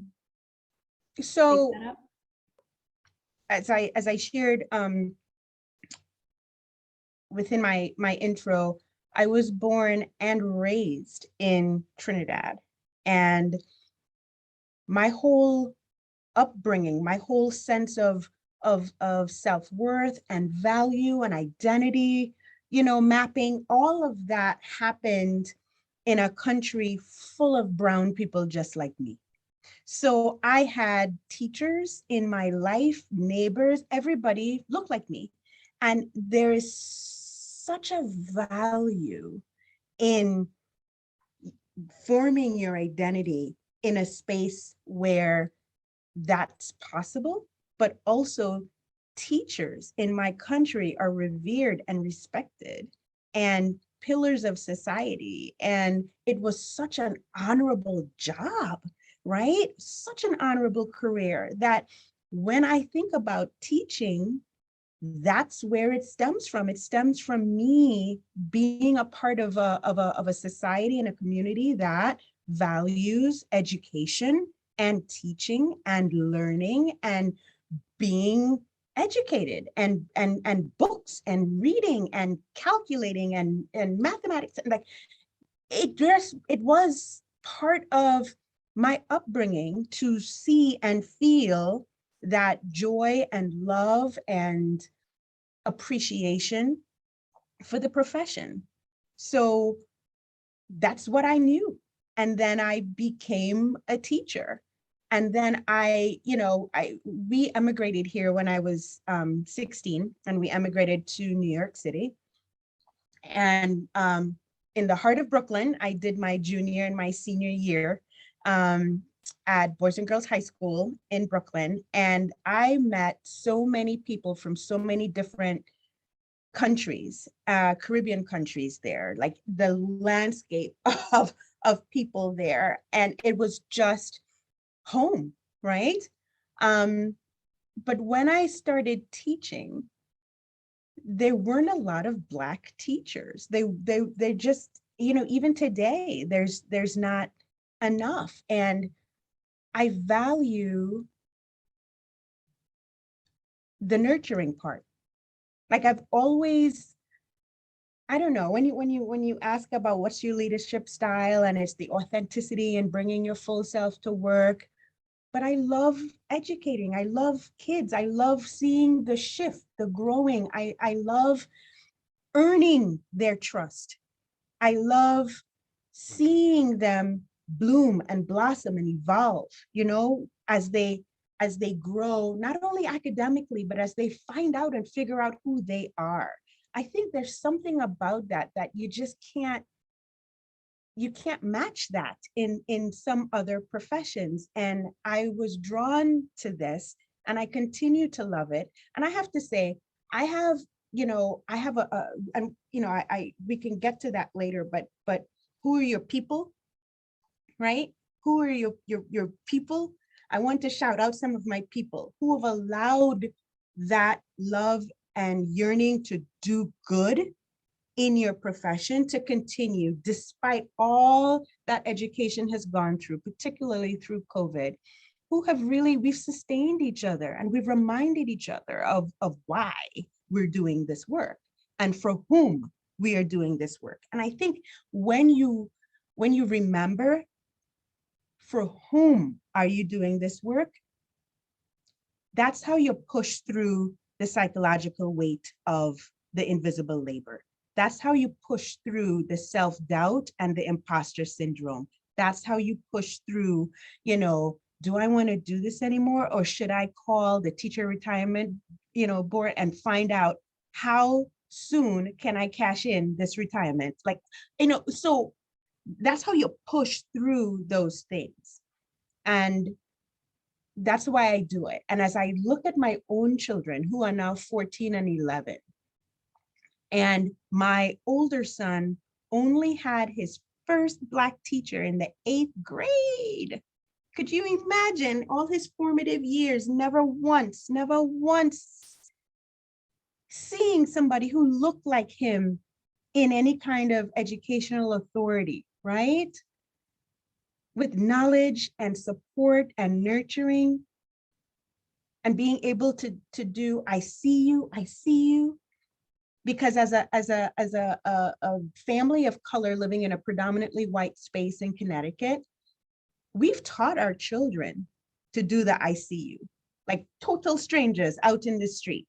[SPEAKER 4] So
[SPEAKER 2] take that up?
[SPEAKER 4] as I shared within my intro, I was born and raised in Trinidad, and my whole upbringing, my whole sense of self-worth and value and identity, mapping, all of that happened in a country full of brown people just like me. So I had teachers in my life, neighbors, everybody looked like me. And there is such a value in forming your identity in a space where that's possible, but also teachers in my country are revered and respected and pillars of society. And it was such an honorable job, right? Such an honorable career that when I think about teaching, that's where it stems from. It stems from me being a part of a society and a community that values education and teaching and learning and being educated and books and reading and calculating and mathematics. Like it was part of my upbringing to see and feel that joy and love and appreciation for the profession. So that's what I knew. And then I became a teacher. And then we emigrated here when I was 16, and we emigrated to New York City. And in the heart of Brooklyn, I did my junior and my senior year at Boys and Girls High School in Brooklyn. And I met so many people from so many different countries, Caribbean countries there, like the landscape of people there. And it was just home, right? But when I started teaching, there weren't a lot of Black teachers. They just, even today, there's not enough. And I value the nurturing part. Like I've always, I don't know, when you ask about what's your leadership style, and it's the authenticity and bringing your full self to work, but I love educating. I love kids. I love seeing the shift, the growing. I love earning their trust. I love seeing them bloom and blossom and evolve, you know, as they grow, not only academically, but as they find out and figure out who they are. I think there's something about that you just can't match that in some other professions. And I was drawn to this, and I continue to love it. And I have to say, I have and you know, we can get to that later, but who are your people, right? Who are your people? I want to shout out some of my people who have allowed that love and yearning to do good in your profession to continue despite all that education has gone through, particularly through COVID, who have really, we've sustained each other and we've reminded each other of why we're doing this work and for whom we are doing this work. And I think when you remember for whom are you doing this work, that's how you push through the psychological weight of the invisible labor. That's how you push through the self-doubt and the imposter syndrome. That's how you push through, you know, do I want to do this anymore? Or should I call the teacher retirement, you know, board and find out how soon can I cash in this retirement? Like, you know, so that's how you push through those things. And that's why I do it. And as I look at my own children who are now 14 and 11, and my older son only had his first Black teacher in the 8th grade. Could you imagine all his formative years, never once seeing somebody who looked like him in any kind of educational authority, right? With knowledge and support and nurturing and being able to do, I see you. Because as a family of color living in a predominantly white space in Connecticut, we've taught our children to do the I see you, like total strangers out in the street.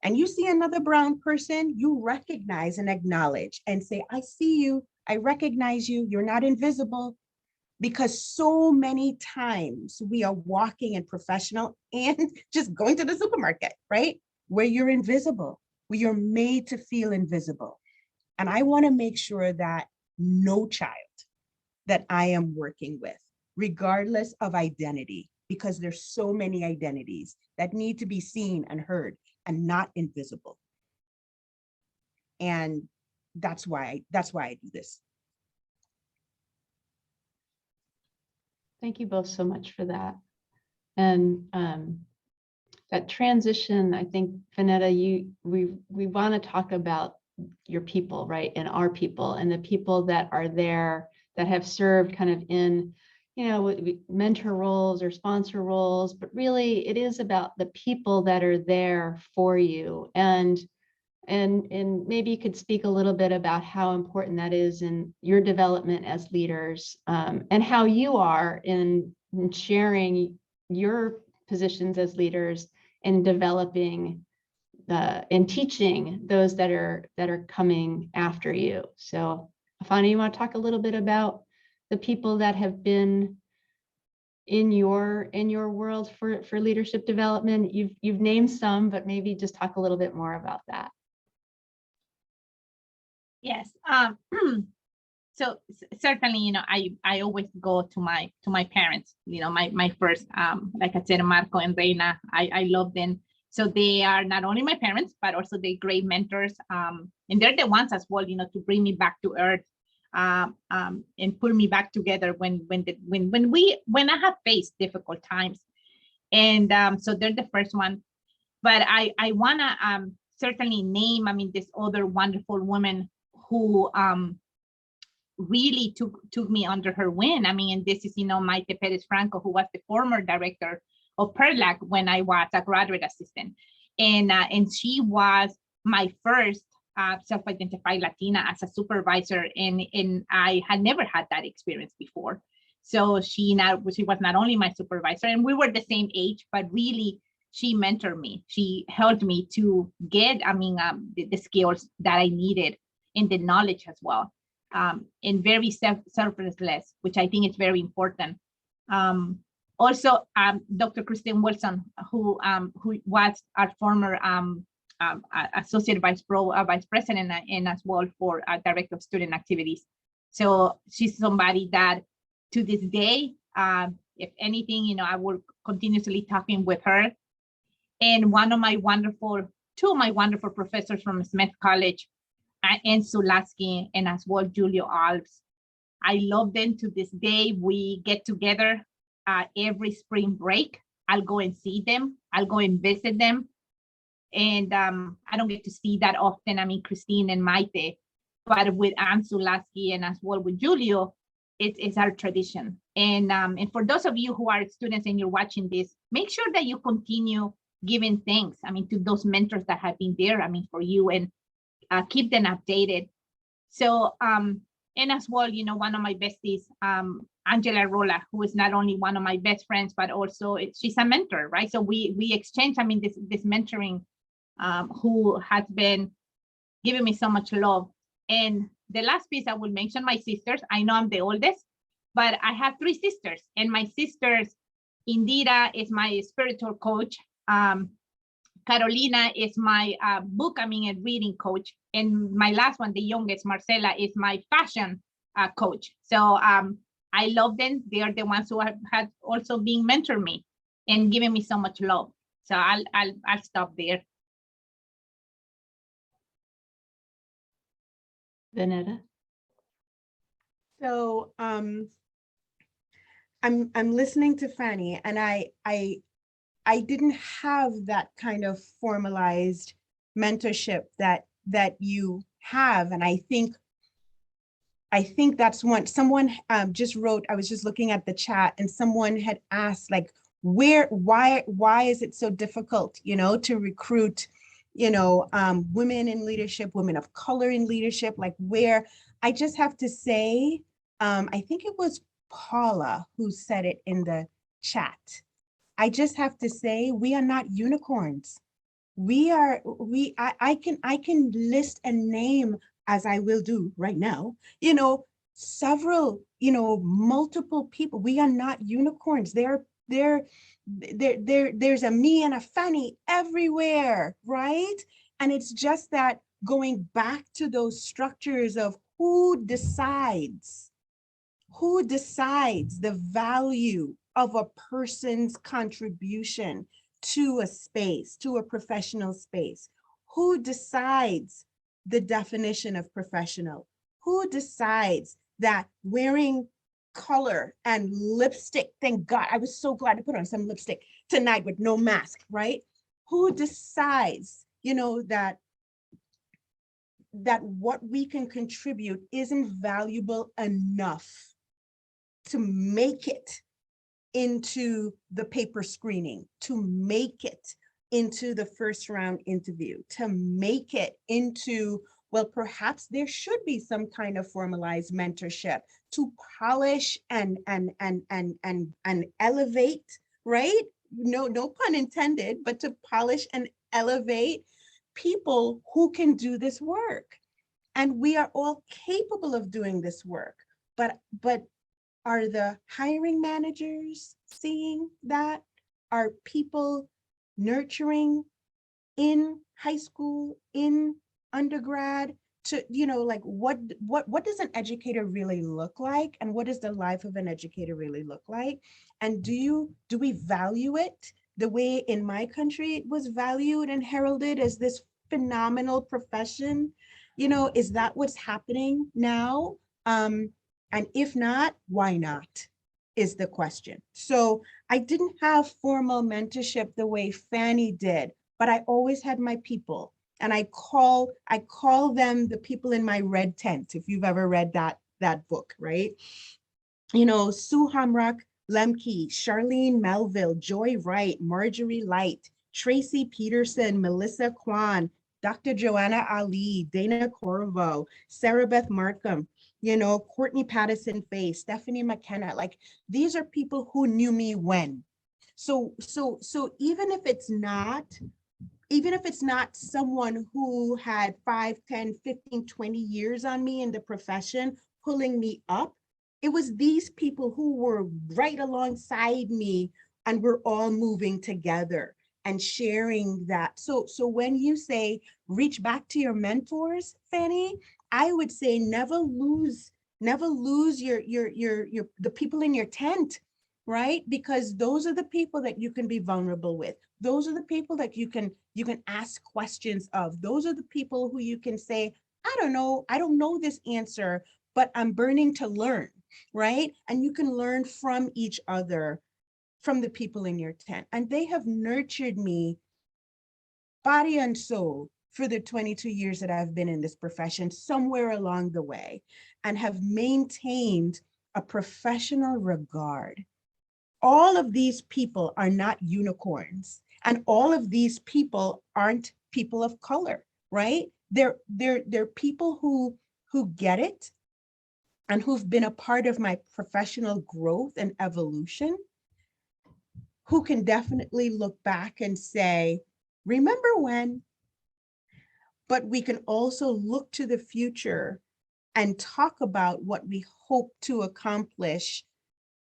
[SPEAKER 4] And you see another brown person, you recognize and acknowledge and say, I see you, I recognize you, you're not invisible. Because so many times we are walking in professional and just going to the supermarket, right? Where you're invisible. We are made to feel invisible. And I want to make sure that no child that I am working with, regardless of identity, because there's so many identities that need to be seen and heard and not invisible. And that's why I do this.
[SPEAKER 2] Thank you both so much for that. And that transition, I think, Vanetta, we want to talk about your people, right? And our people and the people that are there that have served kind of in, you know, mentor roles or sponsor roles, but really it is about the people that are there for you. And maybe you could speak a little bit about how important that is in your development as leaders, and how you are in sharing your positions as leaders and developing and teaching those that are coming after you. So, Fany, you want to talk a little bit about the people that have been in your world for leadership development? You've named some, but maybe just talk a little bit more about that.
[SPEAKER 3] Yes. So certainly, you know, I always go to my parents, you know, my first, like I said, Marco and Reina, I love them. So they are not only my parents, but also they're great mentors. And they're the ones as well, you know, to bring me back to earth, and pull me back together when I have faced difficult times. And so they're the first one. But I wanna certainly name, I mean, this other wonderful woman who really took me under her wing. I mean, and this is, you know, Maite Perez Franco, who was the former director of PERLAC when I was a graduate assistant. And she was my first self-identified Latina as a supervisor, and I had never had that experience before. So she was not only my supervisor, and we were the same age, but really she mentored me. She helped me to get, I mean, the skills that I needed and the knowledge as well. and very selfless, which I think is very important. Also, Dr. Kristen Wilson, who was our former associate vice president and as well for director of student activities. So she's somebody that to this day, if anything, I will continuously talking with her. And two of my wonderful professors from Smith College, and Sulasky, and as well Julio Alves. I love them to this day. We get together every spring break. I'll go and see them. I'll go and visit them. And I don't get to see that often. I mean, Christine and Maite, but with Sulasky and as well with Julio, it's our tradition. And for those of you who are students and you're watching this, make sure that you continue giving thanks, I mean, to those mentors that have been there, I mean, for you, and keep them updated. So, and as well, one of my besties, Angela Rolla, who is not only one of my best friends, but also she's a mentor, right? So we exchange, I mean, this mentoring, who has been giving me so much love. And the last piece I will mention, my sisters. I know I'm the oldest, but I have 3 sisters, and my sisters, Indira is my spiritual coach. Carolina is my bookkeeping and reading coach. And my last one, the youngest, Marcela, is my fashion coach. So I love them. They are the ones who have also been mentoring me and giving me so much love. So I'll stop there.
[SPEAKER 2] Vanetta.
[SPEAKER 4] So I'm listening to Fany, and I didn't have that kind of formalized mentorship that you have, and I think that's one. Someone just wrote. I was just looking at the chat, and someone had asked, like, why is it so difficult, to recruit, women in leadership, women of color in leadership, like where. I just have to say, I think it was Paula who said it in the chat. I just have to say, we are not unicorns. I can list and name, as I will do right now, several, multiple people. We are not unicorns. There's a me and a Fany everywhere, right? And it's just that going back to those structures of who decides the value of a person's contribution to a space, to a professional space? Who decides the definition of professional? Who decides that wearing color and lipstick, thank God, I was so glad to put on some lipstick tonight with no mask, right? Who decides, that what we can contribute isn't valuable enough to make it into the paper screening, to make it into the first round interview, to make it into, well, perhaps there should be some kind of formalized mentorship to polish and elevate, right? No pun intended, but to polish and elevate people who can do this work. And we are all capable of doing this work, but are the hiring managers seeing that? Are people nurturing in high school, in undergrad, to, like what does an educator really look like? And what does the life of an educator really look like? And do we value it the way in my country it was valued and heralded as this phenomenal profession? Is that what's happening now? And if not, why not, is the question. So I didn't have formal mentorship the way Fany did, but I always had my people. And I call them the people in my red tent, if you've ever read that book, right? Sue Hamrock Lemke, Charlene Melville, Joy Wright, Marjorie Light, Tracy Peterson, Melissa Kwan, Dr. Joanna Ali, Dana Corvo, Sarah Beth Markham, Courtney Patterson Fay, Stephanie McKenna, like these are people who knew me when. So even if it's not even if it's not someone who had 5, 10, 15, 20 years on me in the profession, pulling me up, it was these people who were right alongside me, and we're all moving together and sharing that. So when you say reach back to your mentors, Fany, I would say never lose your the people in your tent, right? Because those are the people that you can be vulnerable with. Those are the people that you can ask questions of. Those are the people who you can say, I don't know this answer, but I'm burning to learn, right? And you can learn from each other, from the people in your tent. And they have nurtured me body and soul for the 22 years that I've been in this profession, somewhere along the way, and have maintained a professional regard. All of these people are not unicorns, and all of these people aren't people of color, right? They're people who get it and who've been a part of my professional growth and evolution, who can definitely look back and say, remember when? But we can also look to the future and talk about what we hope to accomplish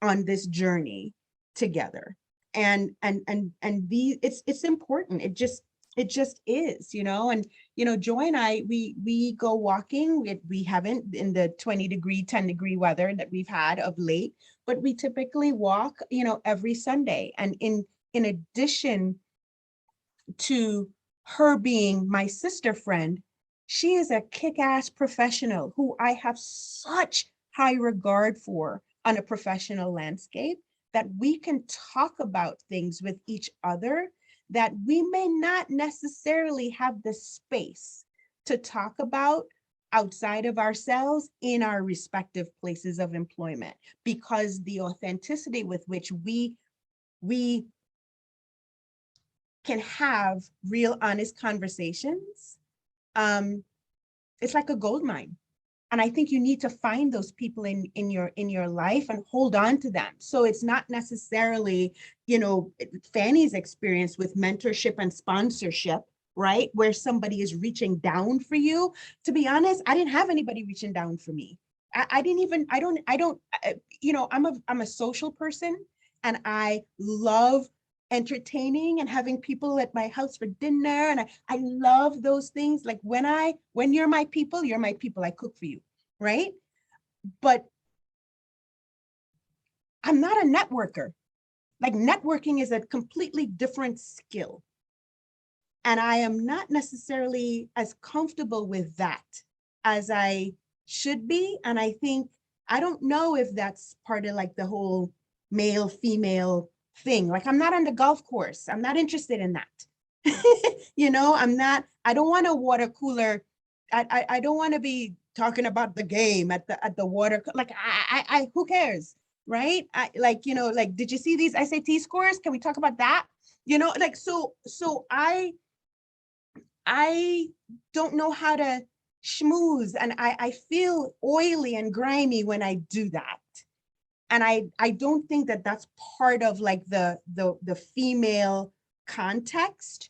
[SPEAKER 4] on this journey together. And it's important. It just is, and Joy and I, we go walking. We haven't in the 20-degree, 10-degree weather that we've had of late, but we typically walk, every Sunday. And in addition to her being my sister friend, she is a kick-ass professional who I have such high regard for on a professional landscape, that we can talk about things with each other that we may not necessarily have the space to talk about outside of ourselves in our respective places of employment, because the authenticity with which we can have real honest conversations, it's like a gold mine. And I think you need to find those people in your life and hold on to them. So it's not necessarily, Fany's experience with mentorship and sponsorship, right? Where somebody is reaching down for you. To be honest, I didn't have anybody reaching down for me. I'm a social person, and I love entertaining and having people at my house for dinner. And I love those things. Like when you're my people, I cook for you, right? But I'm not a networker. Like, networking is a completely different skill. And I am not necessarily as comfortable with that as I should be. And I don't know if that's part of like the whole male, female thing. Like, I'm not on the golf course. I'm not interested in that. I don't want a water cooler. I don't want to be talking about the game at the water. Like, I who cares, right? Did you see these SAT scores? Can we talk about that? So I don't know how to schmooze, and I feel oily and grimy when I do that. And I don't think that that's part of like the female context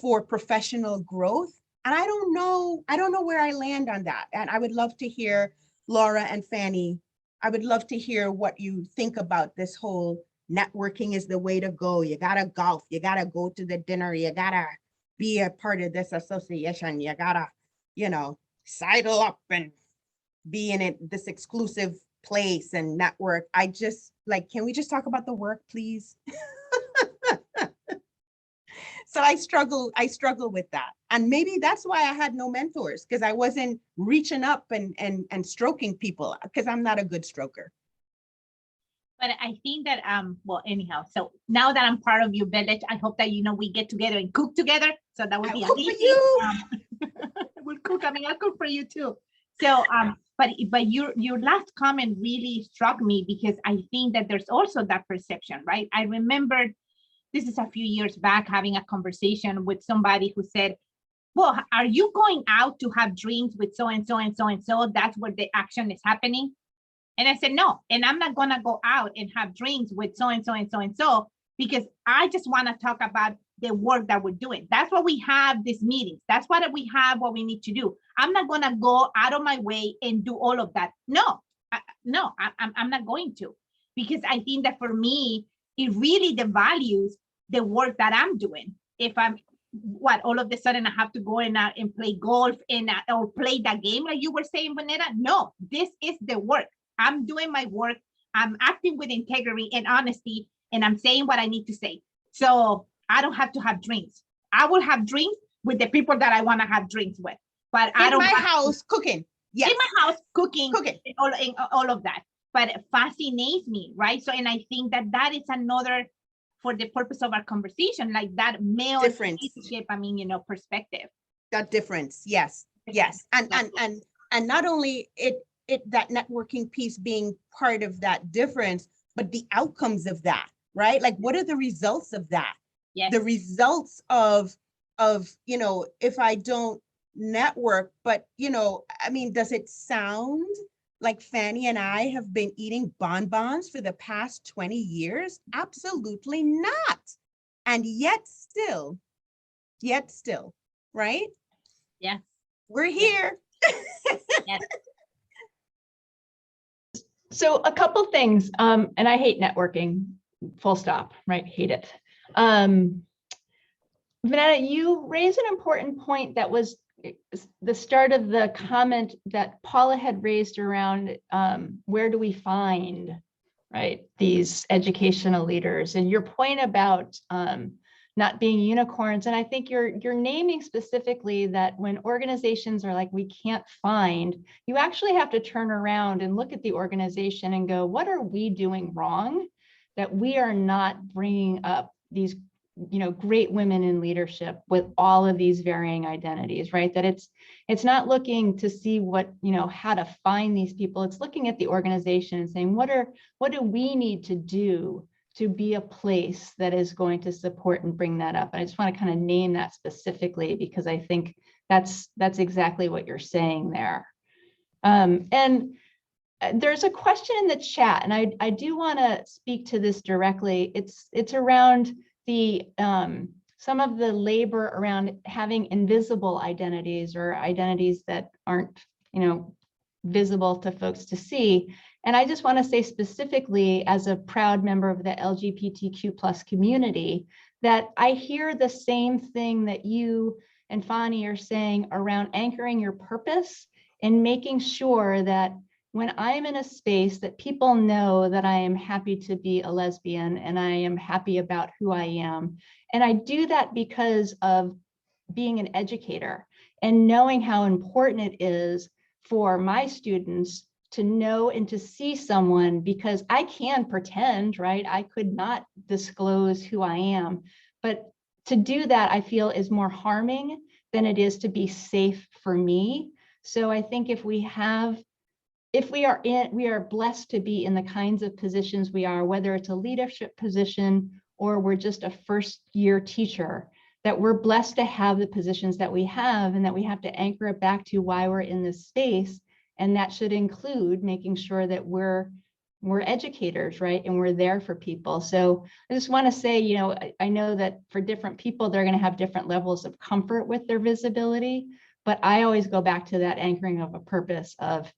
[SPEAKER 4] for professional growth. And I don't know where I land on that. And I would love to hear, Laura and Fany, I would love to hear what you think about this whole networking is the way to go. You gotta golf, you gotta go to the dinner, you gotta be a part of this association, you gotta, sidle up and be in this exclusive place and network. Can we just talk about the work, please? So I struggle with that. And maybe that's why I had no mentors, because I wasn't reaching up and stroking people, because I'm not a good stroker.
[SPEAKER 3] But I think that, well, anyhow, so now that I'm part of your village, I hope that, we get together and cook together. So that would be amazing. We'll cook. I'll cook for you too. So, but your last comment really struck me, because I think that there's also that perception, right? I remember, this is a few years back, having a conversation with somebody who said, well, are you going out to have drinks with so-and-so and so-and-so? That's where the action is happening. And I said, no, and I'm not going to go out and have drinks with so-and-so and so-and-so, because I just want to talk about the work that we're doing. That's why we have these meetings. That's why we have what we need to do. I'm not going to go out of my way and do all of that. No, I'm not going to, because I think that for me, it really devalues the work that I'm doing. If I'm all of a sudden I have to go and play golf and or play that game like you were saying, Vanetta. No, this is the work. I'm doing my work. I'm acting with integrity and honesty, and I'm saying what I need to say. So I don't have to have drinks. I will have drinks with the people that I want to have drinks with, but I don't
[SPEAKER 4] In my
[SPEAKER 3] have
[SPEAKER 4] house cooking. Yes.
[SPEAKER 3] in my house cooking.
[SPEAKER 4] Cooking.
[SPEAKER 3] All of that. But it fascinates me, right? So, and I think that is another, for the purpose of our conversation, like that male
[SPEAKER 4] Difference.
[SPEAKER 3] leadership, perspective.
[SPEAKER 4] That difference. Yes. Yes. And not only it that networking piece being part of that difference, but the outcomes of that, right? Like, what are the results of that?
[SPEAKER 3] Yes.
[SPEAKER 4] The results of, if I don't network, but, does it sound like Fany and I have been eating bonbons for the past 20 years? Absolutely not. And yet still, right?
[SPEAKER 3] Yes.
[SPEAKER 4] We're here.
[SPEAKER 3] Yes.
[SPEAKER 2] So a couple things, and I hate networking, full stop, right? Hate it. Vanetta, you raised an important point that was the start of the comment that Paula had raised around where do we find, right, these educational leaders, and your point about not being unicorns. And I think you're naming specifically that when organizations are like, we can't find, you actually have to turn around and look at the organization and go, what are we doing wrong that we are not bringing up these great women in leadership with all of these varying identities, right? That it's not looking to see what, how to find these people. It's looking at the organization and saying, what do we need to do to be a place that is going to support and bring that up? And I just want to kind of name that specifically, because I think that's exactly what you're saying there. And there's a question in the chat, and I do want to speak to this directly. It's around the some of the labor around having invisible identities, or identities that aren't visible to folks to see. And I just want to say specifically, as a proud member of the LGBTQ+ community, that I hear the same thing that you and Fany are saying around anchoring your purpose and making sure that when I'm in a space that people know that I am happy to be a lesbian and I am happy about who I am. And I do that because of being an educator and knowing how important it is for my students to know and to see someone, because I can pretend, right? I could not disclose who I am, but to do that, I feel, is more harming than it is to be safe for me. So I think if we are blessed to be in the kinds of positions we are, whether it's a leadership position or we're just a first-year teacher, that we're blessed to have the positions that we have, and that we have to anchor it back to why we're in this space. And that should include making sure that we're educators, right? And we're there for people. So I just want to say, I know that for different people, they're going to have different levels of comfort with their visibility, but I always go back to that anchoring of a purpose of,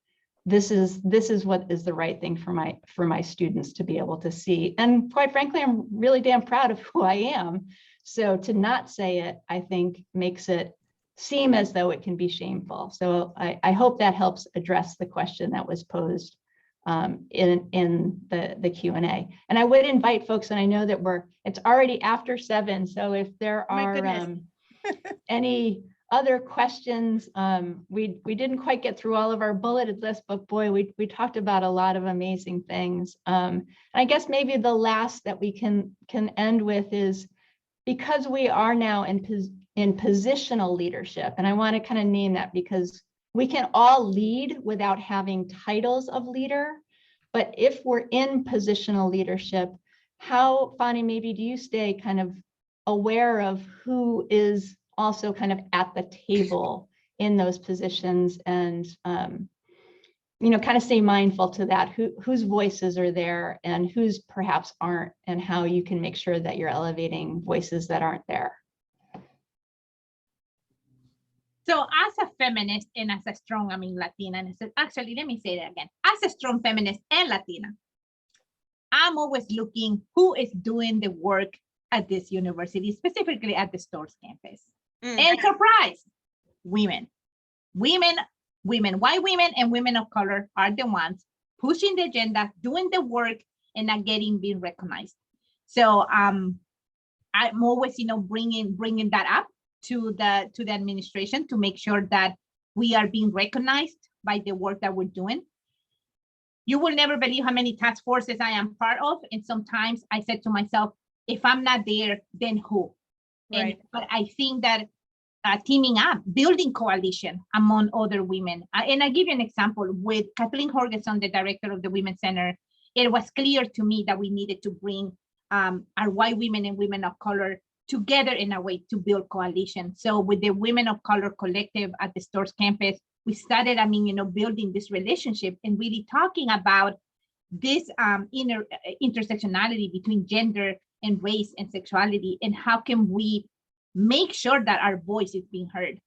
[SPEAKER 2] this is what is the right thing for my students to be able to see. And quite frankly, I'm really damn proud of who I am. So to not say it, I think, makes it seem as though it can be shameful. So I hope that helps address the question that was posed in the Q&A. And I would invite folks, and I know that it's already after 7. So if there are any other questions, we didn't quite get through all of our bulleted list, but boy, we talked about a lot of amazing things. I guess maybe the last that we can end with is, because we are now in positional leadership, and I want to kind of name that because we can all lead without having titles of leader, but if we're in positional leadership, how, Fany, maybe do you stay kind of aware of who is also kind of at the table in those positions, and kind of stay mindful to that, whose voices are there and whose perhaps aren't, and how you can make sure that you're elevating voices that aren't there.
[SPEAKER 3] So as a feminist and as a strong, Latina, and actually, let me say that again. As a strong feminist and Latina, I'm always looking who is doing the work at this university, specifically at the Stores campus. And surprise, women. White women and women of color are the ones pushing the agenda, doing the work, and not being recognized. So I'm always, bringing that up to the administration to make sure that we are being recognized by the work that we're doing. You will never believe how many task forces I am part of. And sometimes I said to myself, if I'm not there, then who?
[SPEAKER 4] Right.
[SPEAKER 3] But I think that teaming up, building coalition among other women. And I'll give you an example with Kathleen Horgeson, the director of the Women's Center. It was clear to me that we needed to bring our white women and women of color together in a way to build coalition. So with the Women of Color Collective at the Stores campus, we started, building this relationship and really talking about this intersectionality between gender and race and sexuality, and how can we make sure that our voice is being heard.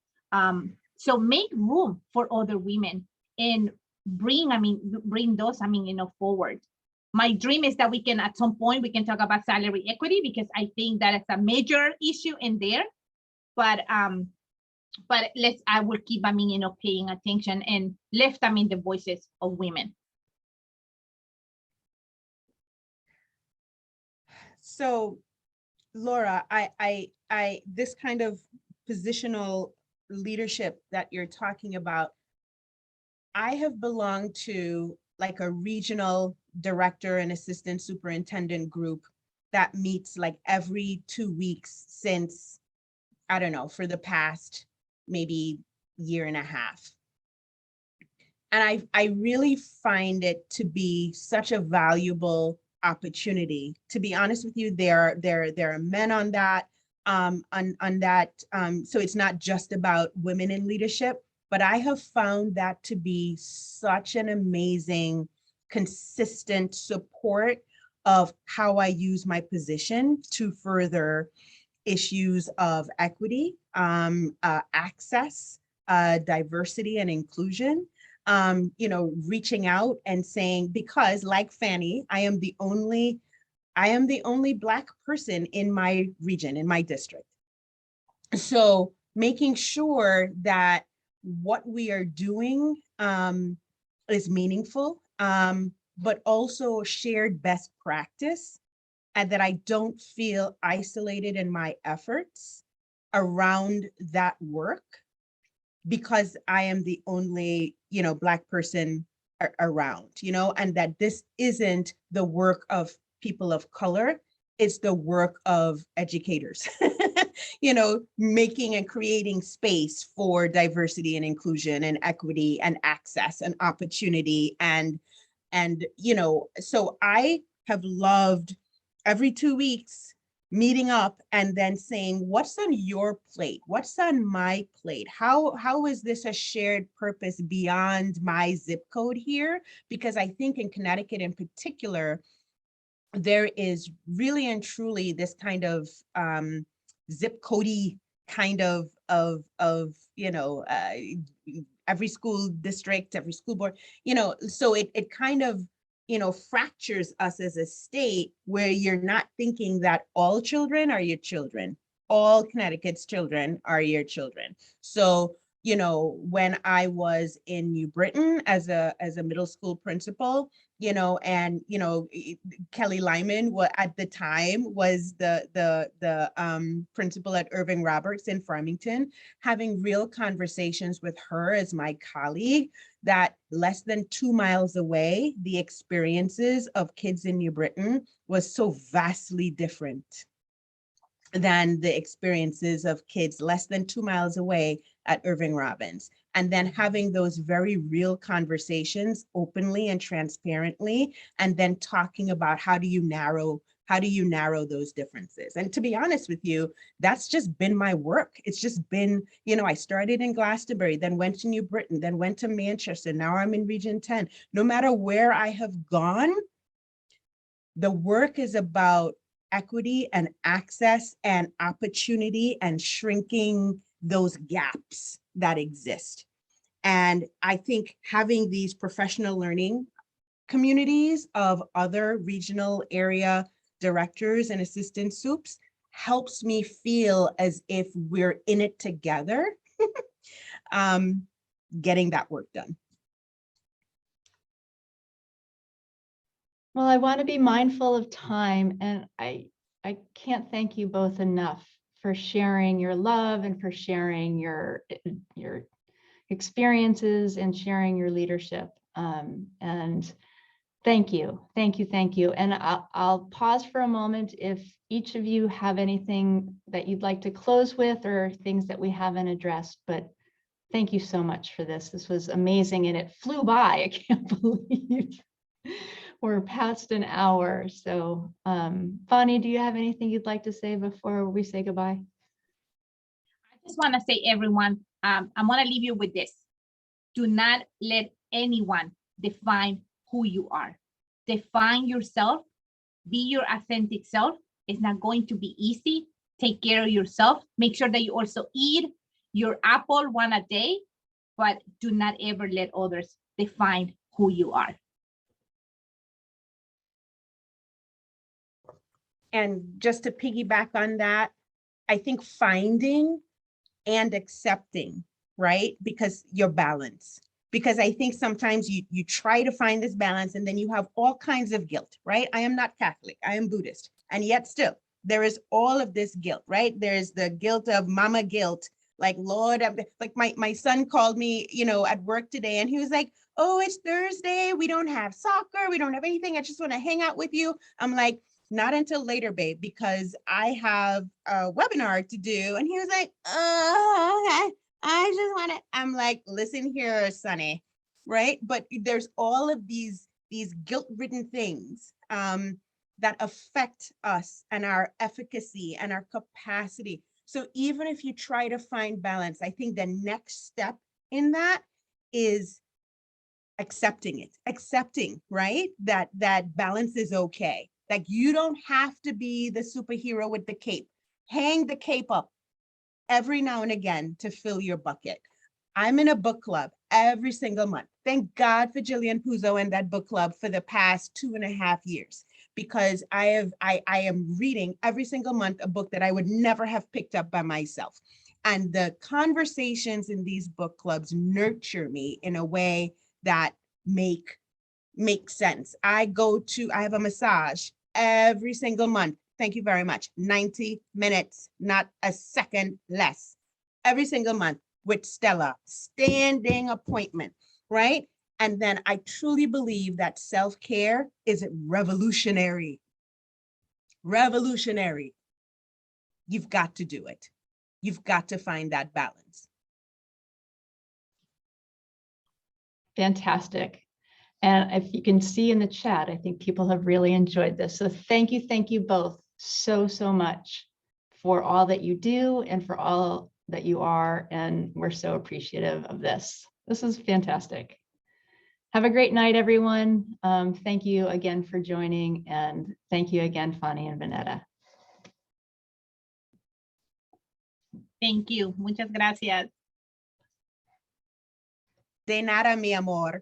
[SPEAKER 3] So make room for other women and bring those, forward. My dream is that we can, at some point, we can talk about salary equity, because I think that it's a major issue in there. But I will keep, paying attention and lift, the voices of women.
[SPEAKER 4] So, Laura, I this kind of positional leadership that you're talking about, I have belonged to like a regional director and assistant superintendent group that meets like every 2 weeks since, I don't know, for the past maybe year and a half. And I really find it to be such a valuable opportunity. To be honest with you, there are men on that, so it's not just about women in leadership, but I have found that to be such an amazing, consistent support of how I use my position to further issues of equity, access, diversity and inclusion. Reaching out and saying, because like Fany, I am the only Black person in my region, in my district. So making sure that what we are doing is meaningful, but also shared best practice, and that I don't feel isolated in my efforts around that work, because I am the only, Black person around, and that this isn't the work of people of color, it's the work of educators, making and creating space for diversity and inclusion and equity and access and opportunity. And so I have loved every 2 weeks meeting up and then saying, what's on your plate? What's on my plate? How is this a shared purpose beyond my zip code here? Because I think in Connecticut in particular, there is really and truly this kind of zip codey kind of every school district, every school board, so it kind of fractures us as a state, where you're not thinking that all children are your children, all Connecticut's children are your children. So, when I was in New Britain as a middle school principal, and Kelly Lyman at the time was the principal at Irving Roberts in Farmington, having real conversations with her as my colleague, that less than 2 miles away, the experiences of kids in New Britain was so vastly different than the experiences of kids less than 2 miles away at Irving Robbins. And then having those very real conversations openly and transparently, and then talking about how do you narrow How do you narrow those differences? And to be honest with you, that's just been my work. It's just been, you know, I started in Glastonbury, then went to New Britain, then went to Manchester. Now I'm in Region 10. No matter where I have gone, the work is about equity and access and opportunity and shrinking those gaps that exist. And I think having these professional learning communities of other regional area directors and assistant soups helps me feel as if we're in it together, getting that work done.
[SPEAKER 2] Well, I want to be mindful of time, and I can't thank you both enough for sharing your love and for sharing your experiences and sharing your leadership. And thank you, thank you, thank you. And I'll pause for a moment if each of you have anything that you'd like to close with or things that we haven't addressed, but thank you so much for this. This was amazing and it flew by. I can't believe we're past an hour. So Fany, do you have anything you'd like to say before we say goodbye?
[SPEAKER 3] I just want to say, everyone, I'm going to leave you with this. Do not let anyone define who you are. Define yourself. Be your authentic self. It's not going to be easy. Take care of yourself. Make sure that you also eat your apple one a day, but do not ever let others define who you are.
[SPEAKER 4] And just to piggyback on that, I think finding and accepting, right? Because your balance. Because I think sometimes you try to find this balance and then you have all kinds of guilt, right? I am not Catholic, I am Buddhist. And yet still, there is all of this guilt, right? There's the guilt of mama guilt. Like, Lord, like my son called me, you know, at work today and he was like, oh, it's Thursday. We don't have soccer. We don't have anything. I just want to hang out with you. I'm like, not until later, babe, because I have a webinar to do. And he was like, oh, okay. I just want to, I'm like, listen here, Sonny, right? But there's all of these guilt-ridden things that affect us and our efficacy and our capacity. So even if you try to find balance, I think the next step in that is accepting it, right? That balance is okay. Like you don't have to be the superhero with the cape. Hang the cape up every now and again to fill your bucket. I'm in a book club every single month. Thank God for Jillian Puzo and that book club for the past 2.5 years, because I am reading every single month a book that I would never have picked up by myself. And the conversations in these book clubs nurture me in a way that make sense. I have a massage every single month. Thank you very much. 90 minutes, not a second less. Every single month with Stella, standing appointment, right? And then I truly believe that self-care is revolutionary. Revolutionary. You've got to do it. You've got to find that balance.
[SPEAKER 2] Fantastic. And if you can see in the chat, I think people have really enjoyed this. So thank you both so much for all that you do and for all that you are. And we're so appreciative of this. This is fantastic. Have a great night, everyone. Thank you again for joining. And thank you again, Fany and Vanetta.
[SPEAKER 3] Thank you. Muchas gracias.
[SPEAKER 4] De nada, mi amor.